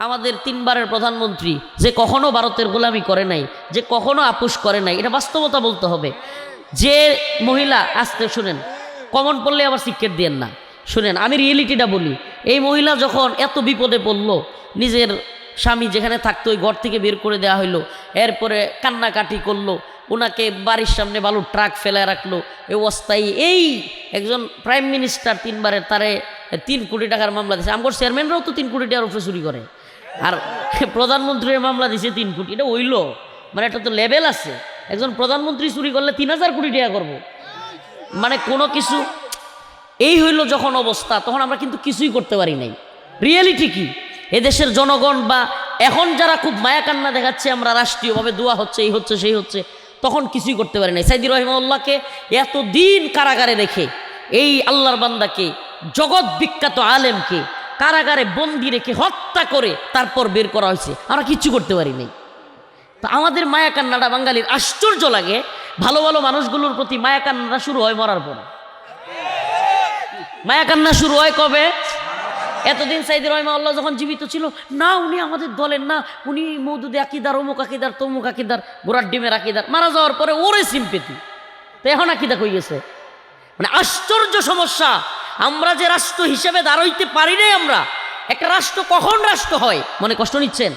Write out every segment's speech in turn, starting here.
আমাদের 3 বারের প্রধানমন্ত্রী যে কখনো ভারতের গোলামি করে নাই, যে কখনো আপোষ করে নাই, এটা বাস্তবতা বলতে হবে। যে মহিলা, আসতে শুনেন, কমন পড়লে আবার সিক্রেট দিয়েন না, শুনেন আমি রিয়েলিটিটা বলি। এই মহিলা যখন এত বিপদে পড়লো, নিজের স্বামী যেখানে থাকতো ওই ঘর থেকে বের করে দেওয়া হইলো, এরপরে কান্নাকাটি করলো, ওনাকে বাড়ির সামনে বালুর ট্রাক ফেলে রাখলো, এই অস্থায়ী এই একজন প্রাইম মিনিস্টার 3 বারের তারে 3 কোটি টাকার মামলা দিয়েছে। আমার চেয়ারম্যানরাও তো 3 কোটি টাকার উপরে চুরি করে, আর প্রধানমন্ত্রীর মামলা দিয়েছে 3 কোটি। এটা হইল মানে এটা তো লেভেল আছে। একজন প্রধানমন্ত্রী চুরি করলে 3000 কোটি টাকা করবো, মানে কোনো কিছু। এই হইল যখন অবস্থা, তখন আমরা কিন্তু কিছুই করতে পারি নাই। রিয়েলিটি কি, এদেশের জনগণ বা এখন যারা খুব মায়া কান্না দেখাচ্ছে, আমরা রাষ্ট্রীয়ভাবে দোয়া হচ্ছে, এই হচ্ছে সেই হচ্ছে, তখন কিছুই করতে পারি নাই। সাইদি রহিমাহুল্লাহকে এতদিন কারাগারে রেখে, এই আল্লাহর বান্দাকে, জগৎ বিখ্যাত আলেমকে কারাগারে বন্দি রেখে হত্যা করে তারপর বের করা হয়েছে, আমরা কিচ্ছু করতে পারি নাই। তা আমাদের মায়া কান্নাটা বাঙালির আশ্চর্য লাগে। ভালো ভালো মানুষগুলোর প্রতি মায়া কান্নাটা শুরু হয় মরার পরে। মায়া কান্না শুরু হয় কবে? এতদিন সাইদি রহিমাহুল্লাহ যখন জীবিত ছিল, না উনি আমাদের দলের না, উনি মওদুদে আকিদার, অমুক আকিদার, তমুক আকিদার, গোড়ার ডিমের আকিদার। মারা যাওয়ার পরে ওরে সিম্পেথি, তো এখন আকিদা কই গেছে। মানে আশ্চর্য সমস্যা। আমরা যে রাষ্ট্র হিসেবে দাঁড়াইতে পারি নাই। আমরা একটা রাষ্ট্র কখন রাষ্ট্র হয়, মনে কষ্ট নিচ্ছেন?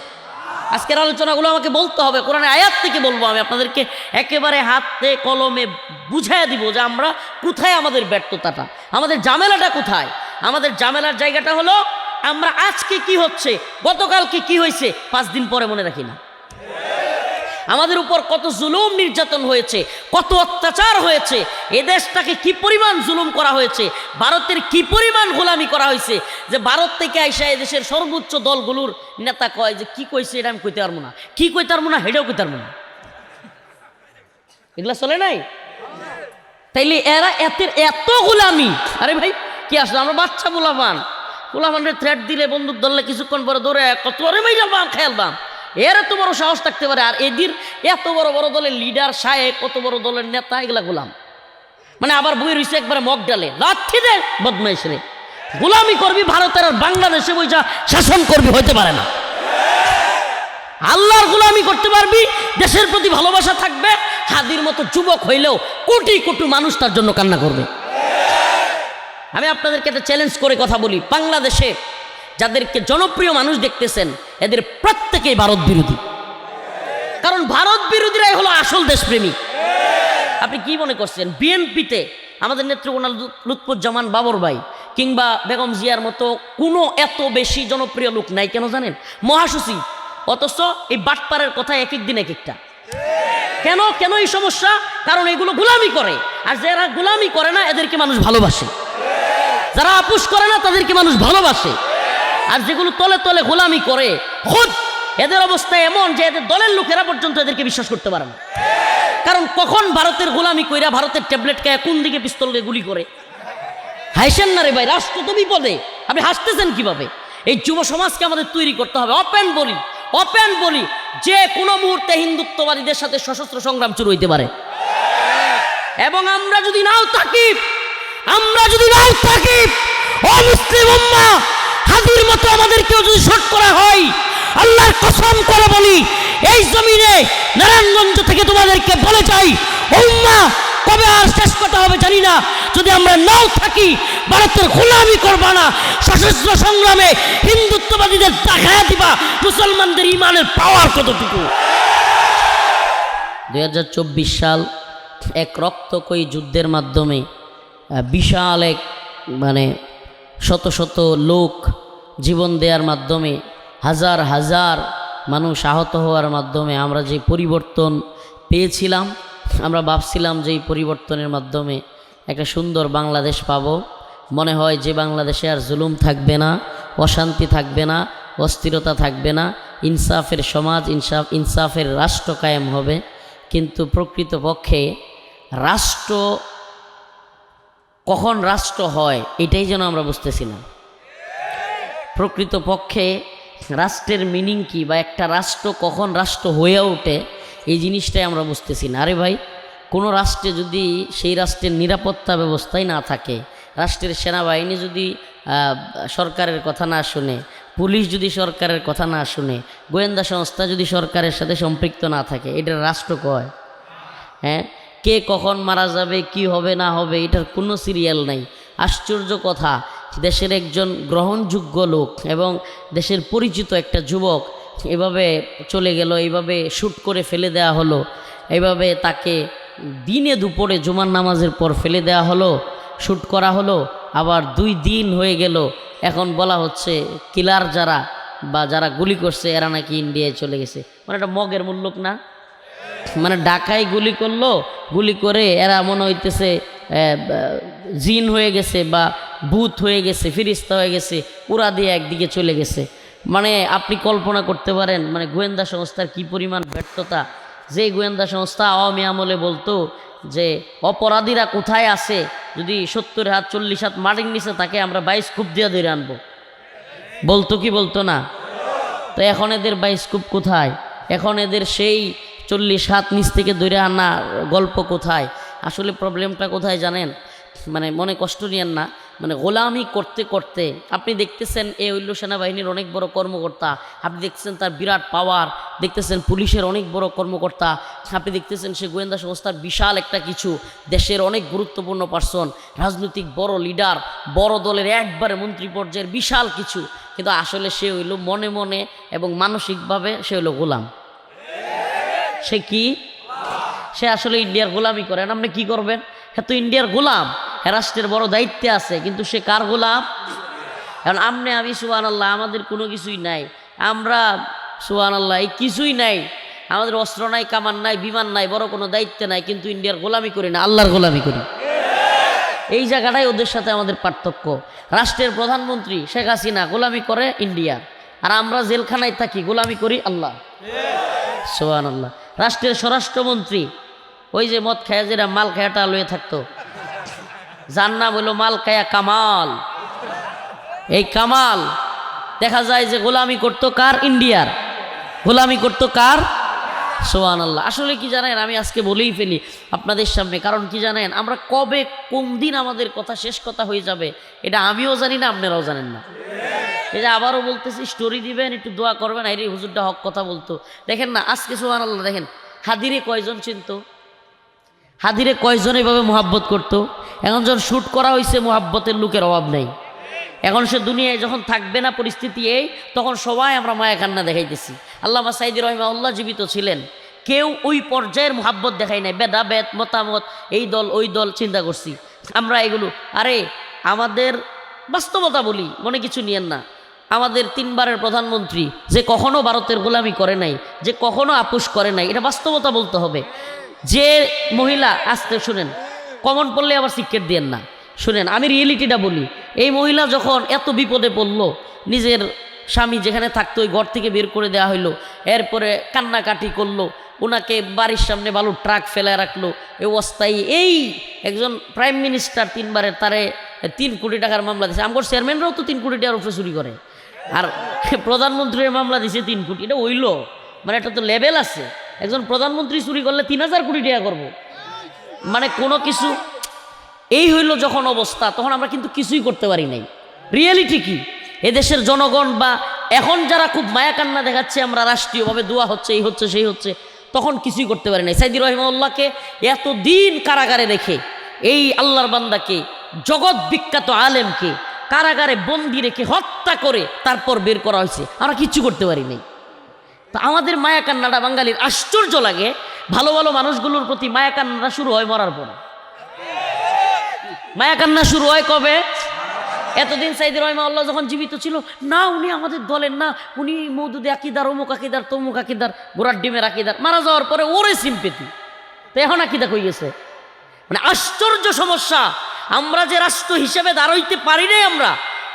আজকের আলোচনাগুলো আমাকে বলতে হবে, কোরআনের আয়াত থেকে বলবো। আমি আপনাদেরকে একেবারে হাতে কলমে বুঝাইয়া দিব যে আমরা কোথায়, আমাদের ব্যর্থতাটা, আমাদের ঝামেলাটা কোথায়। আমাদের ঝামেলার জায়গাটা হলো আমরা আজকে কি হচ্ছে, গতকালকে কি হয়েছে, 5 দিন পরে মনে রাখি না। আমাদের উপর কত জুলুম নির্যাতন হয়েছে, কত অত্যাচার হয়েছে, এ দেশটাকে কি পরিমাণ জুলুম করা হয়েছে, ভারতের কি পরিমাণ গোলামি করা হয়েছে, যে ভারত থেকে আইসা এদেশের সর্বোচ্চ দলগুলোর নেতা কয় যে কি কইছে এটা আমি কইতে পারবো না, কি কইতে পারবো না হেটাও কইতে পারবো না। এগুলা চলে নাই? তাইলে এরা এত গোলামি। আরে ভাই কি আসলে আমরা বাচ্চা পোলাপানের থ্রেট দিলে, বন্দুক ধরলে কিছুক্ষণ পরে দৌড়ে কত আরে ভাই যাবাম খেলবাম, এর এত বড় সাহস থাকতে পারে। আর এদের এত বড় বড় দলের লিডার, শায়েক, কত বড় দলের নেতা, এগুলা গোলাম। মানে আবার বই রয়েছে একবারে মগ ডালে, লাথি দে বদমাইশ রে, গোলামি করবি ভারতের আর বাংলাদেশে বইসা শাসন করবি, হইতে পারে না। আল্লাহর গোলামি করতে পারবি, দেশের প্রতি ভালোবাসা থাকবে, হাদির মতো যুবক হইলেও কোটি কোটি মানুষ তার জন্য কান্না করবে। আমি আপনাদেরকে একটা চ্যালেঞ্জ করে কথা বলি, বাংলাদেশে যাদেরকে জনপ্রিয় মানুষ দেখতেছেন, এদের প্রত্যেকেই ভারত বিরোধী। কারণ ভারত বিরোধীরাই হলো আসল দেশপ্রেমিক। আপনি কি মনে করছেন বিএনপিতে আমাদের নেত্রকোনা লুৎফুজ্জামান বাবর ভাই কিংবা বেগম জিয়ার মতো কোনো এত বেশি জনপ্রিয় লোক নাই কেন জানেন? মহাসচিব, অথচ এই বাটপাড়ের কথা এক এক দিন এক একটা। কেন কেন এই সমস্যা? কারণ এগুলো গোলামি করে, আর যারা গোলামি করে না এদেরকে মানুষ ভালোবাসে, যারা আপোষ করে না তাদেরকে মানুষ ভালোবাসে। আর যেগুলো তলে তলে গোলামি করে, খুদ এদের অবস্থা এমন যে এদের দলের লোকেরা পর্যন্ত এদেরকে বিশ্বাস করতে পারে না। কারণ কখন ভারতের গোলামি কইরা ভারতের ট্যাবলেট খায় কোন দিকে পিস্তল দিয়ে গুলি করে। হাসেন না রে ভাই, রাষ্ট্র তো বিপদে, আপনি হাসতেছেন কিভাবে? এই যুব সমাজকে আমাদের তৈরি করতে হবে। ওপেন বলি যে কোনো মুহূর্তে হিন্দুত্ববাদীদের সাথে সশস্ত্র সংগ্রাম শুরু হইতে পারে। এবং আমরা যদি নাও থাকি ও মুসলিম উম্মাহ, হাদির মতো আমাদেরকেও যদি শর্ট করা হয়, আল্লাহর কসম করে বলি, এই জমিনে নারায়ণগঞ্জ থেকে তোমাদেরকে বলে যাই, উম্মাহ কবে আর শেষ কথা হবে জানি না, যদি আমরা নাও থাকি ভারতের গোলামি করবা না, সশস্ত্র সংগ্রামে হিন্দুত্ববাদীদের দেখায়া দিবা মুসলমানদের ইমানের পাওয়ার কতটুকু। 2024 সাল এক রক্তক্ষয়ী যুদ্ধের মাধ্যমে বিশাল এক মানে শত শত লোক জীবন দেওয়ার মাধ্যমে, হাজার হাজার মানুষ আহত হওয়ার মাধ্যমে আমরা যে পরিবর্তন পেয়েছিলাম, আমরা ভাবছিলাম যে এই পরিবর্তনের মাধ্যমে একটা সুন্দর বাংলাদেশ পাব। মনে হয় যে বাংলাদেশে আর জুলুম থাকবে না, অশান্তি থাকবে না, অস্থিরতা থাকবে না, ইনসাফের সমাজ, ইনসাফের রাষ্ট্র কায়েম হবে। কিন্তু প্রকৃতপক্ষে রাষ্ট্র কখন রাষ্ট্র হয় এটাই যেন আমরা বুঝতেছি না। প্রকৃতপক্ষে রাষ্ট্রের মিনিং কি, বা একটা রাষ্ট্র কখন রাষ্ট্র হয়ে ওঠে, এই জিনিসটাই আমরা বুঝতেছি না। আরে ভাই, কোনো রাষ্ট্রে যদি সেই রাষ্ট্রের নিরাপত্তা ব্যবস্থাই না থাকে, রাষ্ট্রের সেনাবাহিনী যদি সরকারের কথা না শুনে, পুলিশ যদি সরকারের কথা না শুনে, গোয়েন্দা সংস্থা যদি সরকারের সাথে সম্পৃক্ত না থাকে, এটা রাষ্ট্র কয়? হ্যাঁ, কে কখন মারা যাবে, কি হবে না হবে, এটার কোনো সিরিয়াল নাই। আশ্চর্য কথা, দেশের একজন গ্রহণযোগ্য লোক এবং দেশের পরিচিত একটা যুবক এভাবে চলে গেল, এইভাবে শ্যুট করে ফেলে দেওয়া হলো, এইভাবে তাকে দিনে দুপুরে জুমার নামাজের পর ফেলে দেওয়া হলো, শ্যুট করা হলো, আবার 2 দিন হয়ে গেল, এখন বলা হচ্ছে কিলার যারা বা যারা গুলি করছে এরা নাকি ইন্ডিয়ায় চলে গেছে। মানে একটা মগের মূল্যক না, মানে ঢাকায় গুলি করলো, গুলি করে এরা মনে হইতেছে জিন হয়ে গেছে বা ভূত হয়ে গেছে, ফিরিস্তা হয়ে গেছে, উড়া দিয়ে একদিকে চলে গেছে। মানে আপনি কল্পনা করতে পারেন মানে গোয়েন্দা সংস্থার কি পরিমাণ ব্যর্থতা। যে গোয়েন্দা সংস্থা আওয়ামী আমলে বলতো যে অপরাধীরা কোথায় আছে, যদি 70 হাত 40 হাত মাটির নিচে থাকে আমরা 22 কূপ দিয়ে ধরে আনবো, বলতো কি বলতো না? তো এখন এদের 22 কূপ কোথায়? এখন এদের সেই 40 হাত নিচ থেকে ধরে আনা গল্প কোথায়? আসলে প্রবলেমটা কোথায় জানেন? মানে মনে কষ্ট নিয়েন না, মানে গোলামি করতে করতে আপনি দেখতেছেন এ হইল সেনাবাহিনীর অনেক বড় কর্মকর্তা, আপনি দেখতেছেন তার বিরাট পাওয়ার, দেখতেছেন পুলিশের অনেক বড় কর্মকর্তা, আপনি দেখতেছেন সে গোয়েন্দা সংস্থার বিশাল একটা কিছু, দেশের অনেক গুরুত্বপূর্ণ পার্সন, রাজনৈতিক বড় লিডার, বড় দলের একবারে মন্ত্রী পর্যায়ের বিশাল কিছু, কিন্তু আসলে সে হইল মনে মনে এবং মানসিকভাবে সে হইল গোলাম। সে কি? সে আসলে ইন্ডিয়ার গোলামি করেন। আপনি কি করবেন? হ্যাঁ, তো ইন্ডিয়ার গোলাম, রাষ্ট্রের বড় দায়িত্বে আছে, কিন্তু সে কার গোলাম? কারণ আপনি আমি সুবহানাল্লাহ, আমাদের কোনো কিছুই নাই, আমরা সুবহানাল্লাহ এই কিছুই নাই, আমাদের অস্ত্র নাই, কামান নাই, বিমান নাই, বড় কোনো দায়িত্ব নাই, কিন্তু ইন্ডিয়ার গোলামি করি না, আল্লাহর গোলামি করি। এই জায়গাটাই ওদের সাথে আমাদের পার্থক্য। রাষ্ট্রের প্রধানমন্ত্রী শেখ হাসিনা গোলামি করে ইন্ডিয়া, আর আমরা জেলখানায় থাকি গোলামি করি আল্লাহ। সুবহানাল্লাহ। রাষ্ট্রের স্বরাষ্ট্রমন্ত্রী ওই যে মদ খায়া যেটা মাল খায়াটা লয়ে থাকতো, যার নাম হলো মাল খায়া কামাল, এই কামাল দেখা যায় যে গোলামি করতো কার? ইন্ডিয়ার। গোলামি করতো কার? সুবহানাল্লাহ। আসলে কি জানেন, আমি আজকে বলেই ফেলি আপনাদের সামনে, কারণ কি জানেন, আমরা কবে কোন দিন আমাদের কথা শেষ কথা হয়ে যাবে এটা আমিও জানি না, আপনারাও জানেন না। এই যে আবারও বলতেছি, স্টোরি দিবেন, একটু দোয়া করবেন, এই হুজুরটা হক কথা বলতো। দেখেন না আজকে সুবহানাল্লাহ, দেখেন হাদিরে কয়জন চিনত, হাদিরে কয়জন এভাবে মোহাব্বত করতো। এখন যখন শ্যুট করা হয়েছে মোহাব্বতের লোকের অভাব নাই। এখন সে দুনিয়ায় যখন থাকবে না, পরিস্থিতি এই, তখন সবাই আমরা মায়া কান্না দেখাইতেছি। আল্লামা সাইদি রাহিমাহুল্লাহ জীবিত ছিলেন, কেউ ওই পর্যায়ের মোহাব্বত দেখাই নাই, ভেদাভেদ মতামত, এই দল ওই দল চিন্তা করছি আমরা এগুলো। আরে আমাদের বাস্তবতা বলি, মনে কিছু নিয়েন না। আমাদের 3 বারের প্রধানমন্ত্রী যে কখনো ভারতের গোলামি করে নাই, যে কখনো আপোষ করে নাই, এটা বাস্তবতা বলতে হবে। যে মহিলা, আসতে শুনেন, কমন পড়লে আবার সিক্রেট দিয়েন না, শুনেন আমি রিয়েলিটিটা বলি। এই মহিলা যখন এত বিপদে পড়ল, নিজের স্বামী যেখানে থাকতো ওই ঘর থেকে বের করে দেওয়া হইলো, এরপরে কান্নাকাটি করলো, ওনাকে বাড়ির সামনে বালুর ট্রাক ফেলে রাখলো, এই অবস্থায় এই একজন প্রাইম মিনিস্টার 3 বারের, তারে 3 কোটি টাকার মামলা দিয়েছে। আমার চেয়ারম্যানরাও তো 3 কোটি টাকার উপরে চুরি করে, আর প্রধানমন্ত্রীর মামলা দিয়েছে 3 কোটি। এটা হইল মানে এটা তো লেভেল আছে। একজন প্রধানমন্ত্রী চুরি করলে 3000 কোটি টাকা করবো, মানে কোনো কিছু। এই হইল যখন অবস্থা, তখন আমরা কিন্তু কিছুই করতে পারি নাই। রিয়েলিটি কি, এদেশের জনগণ বা এখন যারা খুব মায়া কান্না দেখাচ্ছে, আমরা রাষ্ট্রীয়ভাবে দোয়া হচ্ছে, এই হচ্ছে সেই হচ্ছে, তখন কিছুই করতে পারি নাই। সাইদি রাহিমাহুল্লাহকে এতদিন কারাগারে রেখে, এই আল্লাহর বান্দাকে, জগৎ বিখ্যাত আলেমকে কারাগারে বন্দি রেখে হত্যা করে তারপর বের করা হয়েছে, আমরা কিচ্ছু করতে পারি নাই। তা আমাদের মায়া কান্নাটা বাঙালির আশ্চর্য লাগে। ভালো ভালো মানুষগুলোর প্রতি মায়া কান্নাটা শুরু হয় মরার পরে। মায়া কান্না শুরু হয় কবে? এতদিন সাইদি রাহিমাহুল্লাহ যখন জীবিত ছিল, না উনি আমাদের দলের না, উনি মওদুদে আকিদার, অমুক আকিদার, তমুক আকিদার, গোড়ার ডিমের আকিদার। মারা যাওয়ার পরে ওরে সিম্পেথি, তো এখন আকিদা কই গেছে। মানে আশ্চর্য সমস্যা। আমরা যে রাষ্ট্র হিসেবে দাঁড়াইতে পারি নাই, আমরা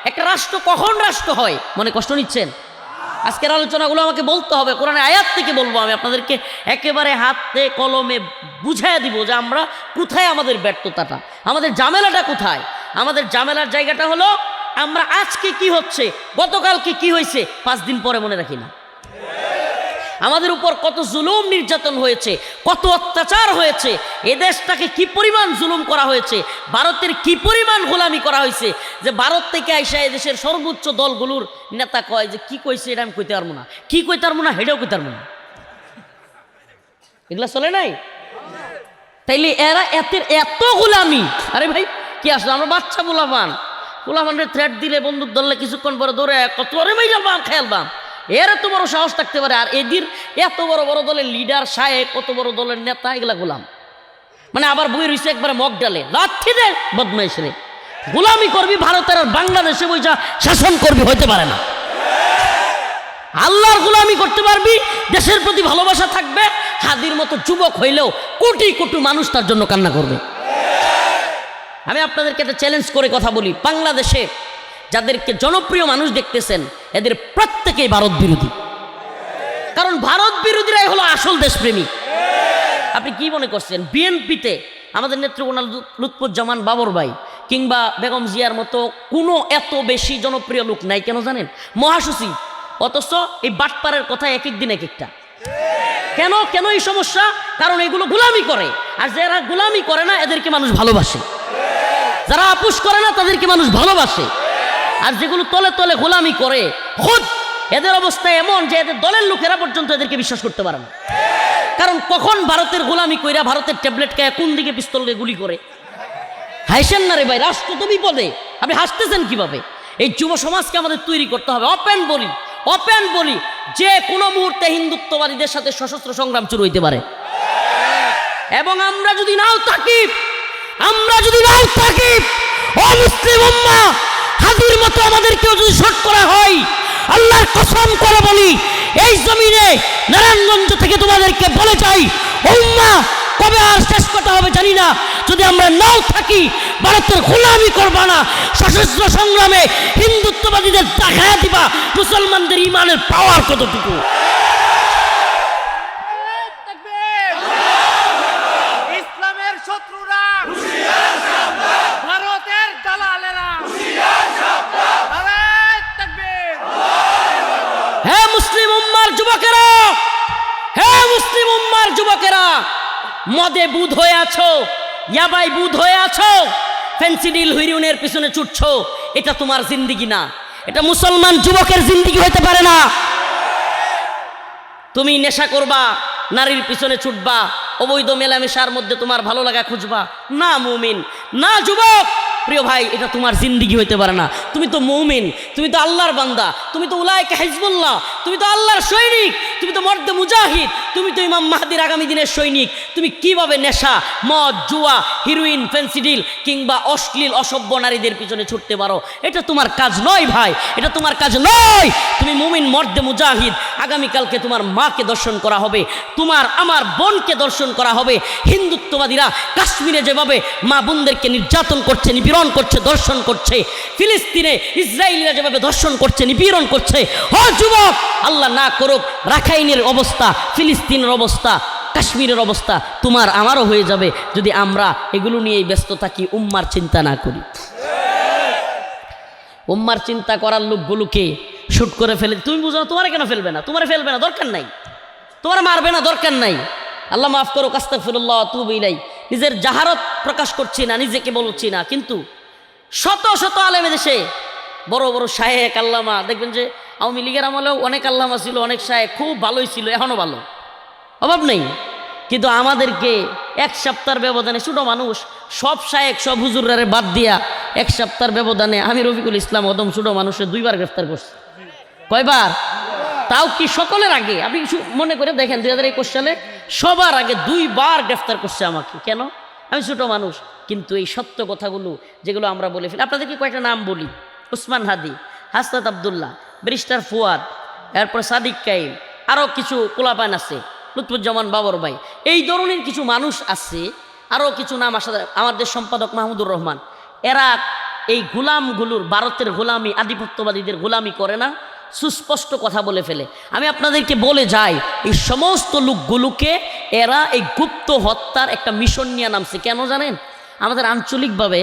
একটা রাষ্ট্র কখন রাষ্ট্র হয়, মনে কষ্ট নিচ্ছেন? আজকের আলোচনাগুলো আমাকে বলতে হবে, কোরআনের আয়াত থেকে বলবো, আমি আপনাদেরকে একেবারে হাতে কলমে বুঝাইয়া দিব যে আমরা কোথায়, আমাদের ব্যর্থতাটা, আমাদের ঝামেলাটা কোথায়। আমাদের ঝামেলার জায়গাটা হলো আমরা আজকে কি হচ্ছে, গতকালকে কি হয়েছে, 5 দিন পরে মনে রাখি না। আমাদের উপর কত জুলুম নির্যাতন হয়েছে, কত অত্যাচার হয়েছে, এ দেশটাকে কি পরিমাণ জুলুম করা হয়েছে, ভারতের কি পরিমাণ গোলামি করা হয়েছে, যে ভারত থেকে আইসা এদেশের সর্বোচ্চ দলগুলোর নেতা কয় যে কি কইছে এটা আমি কইতে পারবো না, কি কইতে পারবো না হেটাও কইতে পারবো না। এগুলা চলে নাই? তাইলে এরা এত গোলামি। আরে ভাই কি আসলে আমরা বাচ্চা পোলাপানরে থ্রেট দিলে, বন্দুক ধরলে কিছুক্ষণ পরে ধরে কত আরে ভাই যাবাম খেয়ালবাম, এর এত বড় সাহস থাকতে পারে। আর এদের এত বড় বড় দলের লিডার, শায়েক, কত বড় দলের নেতা, এগুলা গোলাম। মানে আবার বই রয়েছে একবারে মগ ডালে, লাথি দে বদমাইশ রে, গোলামি করবি ভারতের আর বাংলাদেশে বইসা শাসন করবি, হইতে পারে না। আল্লাহর গোলামি করতে পারবি, দেশের প্রতি ভালোবাসা থাকবে, হাদির মতো যুবক হইলেও কোটি কোটি মানুষ তার জন্য কান্না করবে। আমি আপনাদেরকে একটা চ্যালেঞ্জ করে কথা বলি, বাংলাদেশে যাদেরকে জনপ্রিয় মানুষ দেখতেছেন এদের প্রত্যেকেই ভারত বিরোধী। কারণ ভারত বিরোধীরাই হলো আসল দেশপ্রেমিক। আপনি কি মনে করছেন বিএনপিতে আমাদের নেত্রকোনা লুৎফুজ্জামান বাবর ভাই কিংবা বেগম জিয়ার মতো কোনো এত বেশি জনপ্রিয় লোক নাই কেন জানেন? মহাসচিব, অথচ এই বাটপাড়ের কথা এক এক দিন এক একটা। কেন কেন এই সমস্যা? কারণ এগুলো গোলামি করে, আর যারা গোলামি করে না এদেরকে মানুষ ভালোবাসে, যারা আপোষ করে না তাদেরকে মানুষ ভালোবাসে। আর যেগুলো তলে তলে গোলামি করে, খুদ এদের অবস্থা এমন যে এদের দলের লোকেরা পর্যন্ত এদেরকে বিশ্বাস করতে পারে না। কারণ কখন ভারতের গোলামি কইরা ভারতের ট্যাবলেট খায় কোন দিকে পিস্তল দিয়ে গুলি করে। হাসেন না রে ভাই, রাষ্ট্র তো বিপদে, আপনি হাসতেছেন কিভাবে? এই যুব সমাজকে আমাদের তৈরি করতে হবে। ওপেন বলি যে কোনো মুহূর্তে হিন্দুত্ববাদীদের সাথে সশস্ত্র সংগ্রাম শুরু হইতে পারে। এবং আমরা যদি নাও থাকি ও মুসলিম উম্মাহ, হাদির মতো আমাদেরকেও যদি শট করা হয়, আল্লাহর কসম করে বলি এই জমিনে নারায়ণগঞ্জ থেকে তোমাদেরকে বলে যাই, উম্মাহ কবে আর শেষ কথা হবে জানি না, যদি আমরা নাও থাকি ভারতের গোলামি করবা না, সশস্ত্র সংগ্রামে হিন্দুত্ববাদীদের দেখায়া দিবা মুসলমানদের ইমানের পাওয়ার কতটুকু। ইসলামের শত্রুরা, ভারতের দালালেরা, হে মুসলিম উম্মার যুবকেরা, মদে বুধ হয়ে আছো, ইয়াবাই বুধ হয়ে আছো, ফেন্সিডিল হিরোইনের পিছনে ছুটছো, এটা তোমার জিন্দেগি না, এটা মুসলমান যুবকের জিন্দেগি হতে পারে না। তুমি নেশা করবা, নারীর পিছনে ছুটবা, অবৈধ মেলামেশার মধ্যে তোমার ভালো লাগা খুঁজবা, না মুমিন, না যুবক, প্রিয় ভাই, এটা তোমার জিন্দেগি হইতে পারে না। তুমি তো মুমিন, তুমি তো আল্লাহর বান্দা, তুমি তো উলাইকা হিজবুল্লাহ, তুমি তো আল্লাহর সৈনিক, তুমি তো মর্দে মুজাহিদ, তুমি তো ইমাম মাহদির আগামী দিনের সৈনিক। তুমি কিভাবে নেশা, মদ, জুয়া, হিরোইন, ফেন্সিডিল কিংবা অশ্লীল অসভ্য নারীদের পিছনে ছুটতে পারো? এটা তোমার কাজ নয় ভাই, এটা তোমার কাজ নয়। তুমি মুমিন মর্দে মুজাহিদ, আগামীকালকে তোমার মাকে দর্শন করা হবে, তোমার আমার বোনকে দর্শন করা হবে। হিন্দুত্ববাদীরা কাশ্মীরে যেভাবে মা বোনদেরকে নির্যাতন করছে, নিপীড়ন করছে, দর্শন করছে, ফিলিস্তিনে ইসরায়েলিরা যেভাবে দর্শন করছে, নিপীড়ন করছে, ও যুবক, আল্লাহ না করুক রাখাইনের অবস্থা, ফিলিস্তিনের অবস্থা, কাশ্মীরের অবস্থা তোমার আমারও হয়ে যাবে যদি আমরা এগুলো নিয়েই ব্যস্ত থাকি, উম্মার চিন্তা না করি। উম্মার চিন্তা করার লোকগুলোকে শুট করে ফেলে। তুমি বুঝো তোমার কেন ফেলবে না? তোমার ফেলবে না, দরকার নাই, তোমার মারবে না, দরকার নাই। আল্লাহ মাফ করুক, আস্তাগফিরুল্লাহ, তুবু ইলাইহি। নিজের জাহারত প্রকাশ করছি না, নিজেকে বলছি না, কিন্তু শত শত আলেমে দেশে বড় বড় শায়েখ আল্লামা দেখবেন যে আওয়ামী লীগের আমলেও অনেক আল্লামা ছিল, অনেক শায়েখ খুব ভালোই ছিল, এখনও ভালো, অভাব নেই। কিন্তু আমাদেরকে এক সপ্তাহের ব্যবধানে, ছোটো মানুষ, সব শায়েখ সব হুজুরারে বাদ দিয়া এক সপ্তাহের ব্যবধানে আমি রফিকুল ইসলাম অদম ছোটো মানুষের 2 বার গ্রেফতার করছি। কয়বার? তাও কি সকলের আগে? আপনি মনে করে দেখেন 2021 সালে সবার আগে 2 বার গ্রেফতার করছে আমাকে। কেন? আমি ছোটো মানুষ। কিন্তু এই সত্য কথাগুলো যেগুলো আমরা বলে ফেলি, আপনাদেরকে কয়েকটা নাম বলি: ওসমান হাদি, হাসনাত আবদুল্লাহ, ব্যারিস্টার ফুয়াদ, এরপর সাদিক কাইম, আরও কিছু পোলাপান আছে, লুৎফুজ্জামান বাবর ভাই, এই ধরনের কিছু মানুষ আছে, আরও কিছু নাম আসা, আমাদের সম্পাদক মাহমুদুর রহমান। এরা এই গোলামগুলোর, ভারতের গোলামি, আধিপত্যবাদীদের গোলামি করে না, সুস্পষ্ট কথা বলে ফেলে। আমি আপনাদেরকে বলে যাই, এই সমস্ত লোকগুলোকে এরা এই গুপ্ত হত্যার একটা মিশন নিয়ে নামছে। কেন জানেন? আমাদের আঞ্চলিকভাবে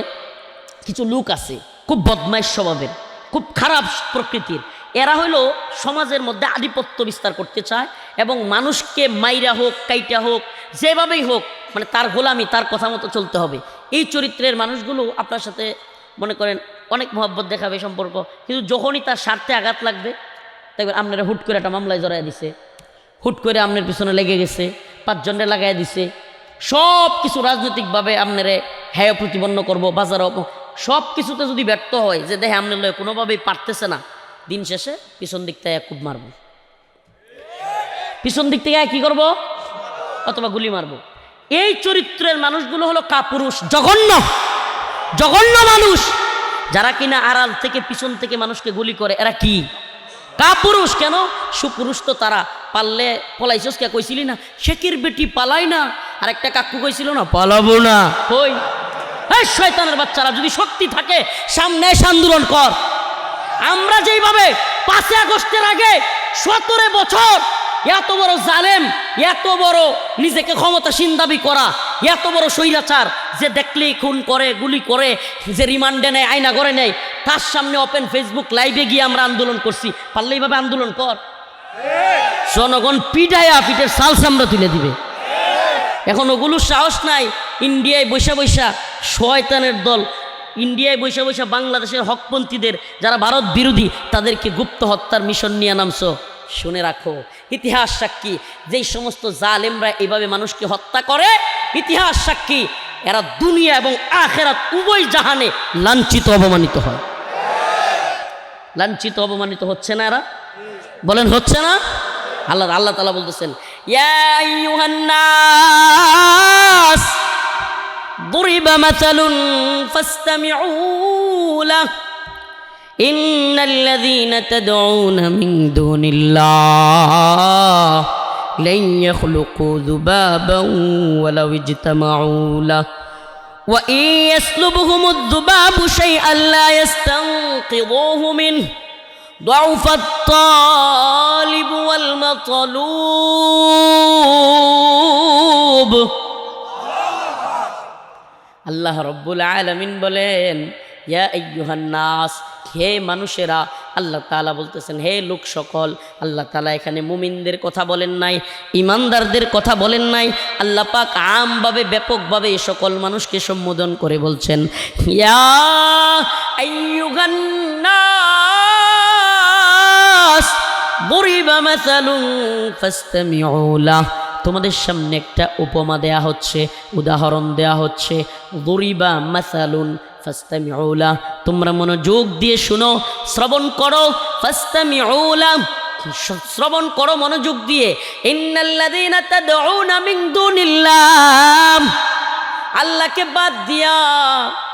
কিছু লোক আছে খুব বদমাইশ স্বভাবের, খুব খারাপ প্রকৃতির, এরা হইল সমাজের মধ্যে আধিপত্য বিস্তার করতে চায় এবং মানুষকে মাইরা হোক কাইটা হোক যেভাবেই হোক মানে তার গোলামি তার কথা মতো চলতে হবে। এই চরিত্রের মানুষগুলো আপনার সাথে মনে করেন অনেক মহব্বত দেখাবে সম্পর্ক, কিন্তু যখনই তার স্বার্থে আঘাত লাগবে দেখবেন আপনারা হুট করে একটা মামলায় জড়াই দিছে, হুট করে আপনার পিছনে লেগে গেছে, 5 জনের লাগাই দিছে, সব কিছু রাজনৈতিকভাবে আপনারে হ্যায় প্রতিপন্ন করবো, বাজার সব কিছুতে যদি ব্যর্থ হয় যে দেখে আপনার লয় কোনোভাবেই পারতেছে না, দিন শেষে পিছন দিক থেকে খুব মারবো, পিছন দিক থেকে কি করব অথবা গুলি মারবো। এই চরিত্রের মানুষগুলো হলো কাপুরুষ, জঘন্য জঘন্য মানুষ, যারা কিনা আড়াল থেকে পিছন থেকে মানুষকে গুলি করে। এরা কি কাপুরুষ? কেন? সুপুরুষ তো তারা। পারলে পলাইছস কে কইছিলি না, শেকির বেটি পালাই না, আর একটা কাকু কইছিল না পালাবো না। কই এই শয়তানের বাচ্চারা, যদি শক্তি থাকে সামনে এসে আন্দোলন কর। আমরা যেইভাবে 5 আগস্টের আগে 17 বছর এত বড় জালেম, এত বড় নিজেকে ক্ষমতাসীন দাবি করা, এত বড় স্বৈরাচার যে দেখলেই খুন করে গুলি করে, যে রিমান্ডে নেয় আয়না করে নেয়, তার সামনে ওপেন ফেসবুক লাইভে গিয়ে আমরা আন্দোলন করছি। পারলে এইভাবে আন্দোলন কর, জনগণ পিটায়া পিঠের সাল সামরা তুলে দিবে। এখন ওগুলোর সাহস নাই। ইন্ডিয়ায় বৈশা বৈশা শয়তানের দল, ইন্ডিয়ায় বৈশা বৈশা বাংলাদেশের হকপন্থীদের যারা ভারত বিরোধী তাদেরকে গুপ্ত হত্যার মিশন নিয়ে নামছো। শুনে রাখো, ইতিহাস সাক্ষী, যেই সমস্ত জালেমরা এইভাবে মানুষকে হত্যা করে, ইতিহাস সাক্ষী এরা দুনিয়া এবং আখেরাত উভয় জাহানে লাঞ্ছিত অপমানিত হয়। লাঞ্ছিত অপমানিত হচ্ছে না এরা? বলেন হচ্ছে না? আল্লাহ তাআলা বলতেছেন, ইয়া আইয়ুহান নাস দুরিবা মাসালুন ফাসতামিউ লাহু ইন্নাল্লাযীনা তাদউনা মিন দুনিল্লাহ লান ইয়াখলুকু যুবাবান ওয়ালাউ ইজতামাউ লাহু ওয়া ইন ইয়াসলুবহুমুদ যুবাবু শাইআন লা ইয়াস্তানকিযুহু মিনহু দুআফাত তালিব ওয়াল মাতলুব। আল্লাহ রাব্বুল আলামিন বলেন, ইয়া আইয়ুহান নাস, হে মানুষেরা। আল্লাহ তাআলা বলতেছেন হে লোক সকল। আল্লাহ তাআলা এখানে মুমিনদের কথা বলেন নাই, ইমানদারদের কথা বলেন নাই। আল্লাহ পাক আমভাবে ব্যাপকভাবে এই সকল মানুষকে সম্বোধন করে বলছেন, ইয়া আইয়ুহান নাস দুরিবা মাসালুন ফাসতামিউ লাহু। তোমাদের সামনে একটা উপমা দেয়া হচ্ছে, উদাহরণ দেয়া হচ্ছে। দুরিবা মাসালুন ফাসতামিউ লাহু, তোমরা মনোযোগ দিয়ে শুনো, শ্রবণ করো। ফাসতামিউ লাহু, শ্রবণ করো মনোযোগ দিয়ে। ইন্নাল্লাযীনা তাদউনা মিন দুনিল্লাহ, আল্লাহকে বাদ দিয়া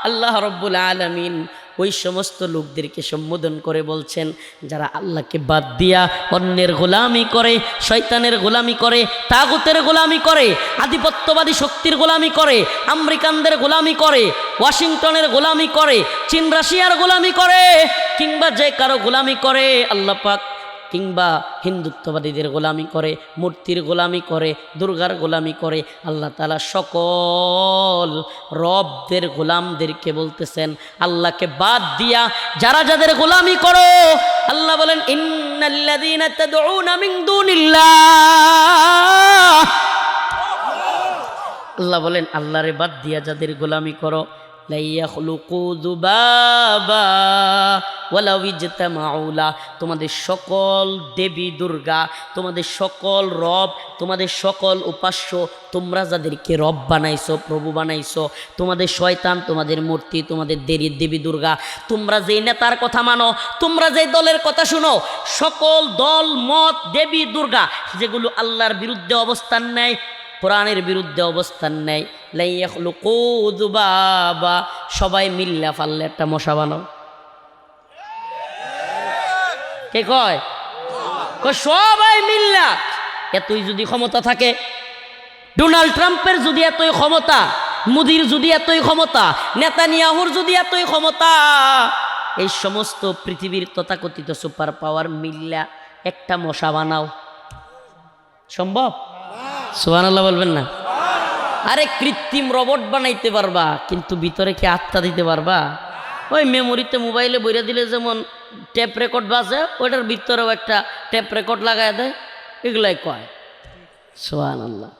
আল্লাহ রাব্বুল আলামিন ওই সমস্ত লোকদেরকে সম্বোধন করে বলছেন যারা আল্লাহকে বাদ দিয়া অন্যের গোলামি করে, শয়তানের গোলামি করে, তাগুতের গোলামি করে, আধিপত্যবাদী শক্তির গোলামি করে, আমেরিকানদের গোলামি করে, ওয়াশিংটনের গোলামি করে, চীন রাশিয়ার গোলামি করে, কিংবা যে কারো গোলামি করে, আল্লাহ পাক কিংবা হিন্দুত্ববাদীদের গোলামি করে, মূর্তির গোলামি করে, দুর্গার গোলামি করে। আল্লাহ তাআলা সকল রবদের গোলামদেরকে বলতেছেন আল্লাহকে বাদ দিয়া যারা যাদের গোলামি করো, আল্লাহ বলেন ইন্নাল্লাযীনা তাদউনা মিন দুনিল্লাহ, আল্লাহ বলেন আল্লাহরে বাদ দিয়া যাদের গোলামি করো, লা ইয়াখলুকু যুবাবা ওয়ালাউ ইজতামাউ লাহু, তোমাদের সকল দেবী দুর্গা, তোমাদের সকল রব, তোমাদের সকল উপাস্য, তোমরা যাদেরকে রব বানাইছো, প্রভু বানাইছো, তোমাদের শয়তান, তোমাদের মূর্তি, তোমাদের দেবী দুর্গা, তোমরা যেই নেতার কথা মানো, তোমরা যেই দলের কথা শুনো, সকল দল মত দেবী দুর্গা যেগুলো আল্লাহর বিরুদ্ধে অবস্থান নেয়, কোরআনের বিরুদ্ধে অবস্থান নেয়, লা ইয়াখলুকু যুবাবা, সবাই মিল্লা পারলে একটা মশা বানাও। কে কয়? সবাই মিল্লা। এতই যদি ক্ষমতা থাকে, ডোনাল্ড ট্রাম্পের যদি এতই ক্ষমতা, মোদির যদি এতই ক্ষমতা, নেতানিয়াহুর যদি এতই ক্ষমতা, এই সমস্ত পৃথিবীর তথাকথিত সুপার পাওয়ার মিল্লা একটা মশা বানাও, সম্ভব? সুবহানাল্লাহ বলবেন না? আরে কৃত্রিম রোবট বানাইতে পারবা, কিন্তু ভিতরে কি আত্মা দিতে পারবা? ওই মেমোরিতে মোবাইলে বইরা দিলে যেমন টেপ রেকর্ড বাজে, ওইটার ভিতরেও একটা টেপ রেকর্ড লাগায় দেয়, এগুলাই কয়। সুবহানাল্লাহ।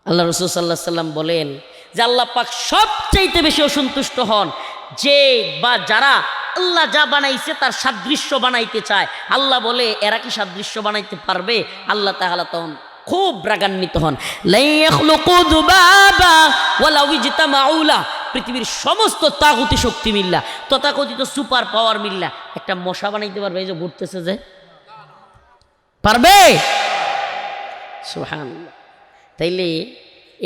আল্লাহ রাসূল সাল্লাল্লাহু আলাইহি সাল্লাম বলেন যে আল্লাহ পাক সবচাইতে বেশি অসন্তুষ্ট হন যে বা যারা আল্লাহ যা বানাইছে তার সাদৃশ্য বানাইতে চায়। আল্লাহ বলে এরা কি সাদৃশ্য বানাইতে পারবে? আল্লাহ তাআলা তখন খুব রাগান্বিত হন। লা ইয়াখলুকু যুবাবা ওয়ালাউ ইজতামাউ লা, পৃথিবীর সমস্ত তাগুতি শক্তি মিল্লা, তথাকথিত সুপার পাওয়ার মিল্লা একটা মশা বানাইতে পারবে? এই যে ঘুরতেছে যে, পারবে? সুবহানাল্লাহ। তাইলে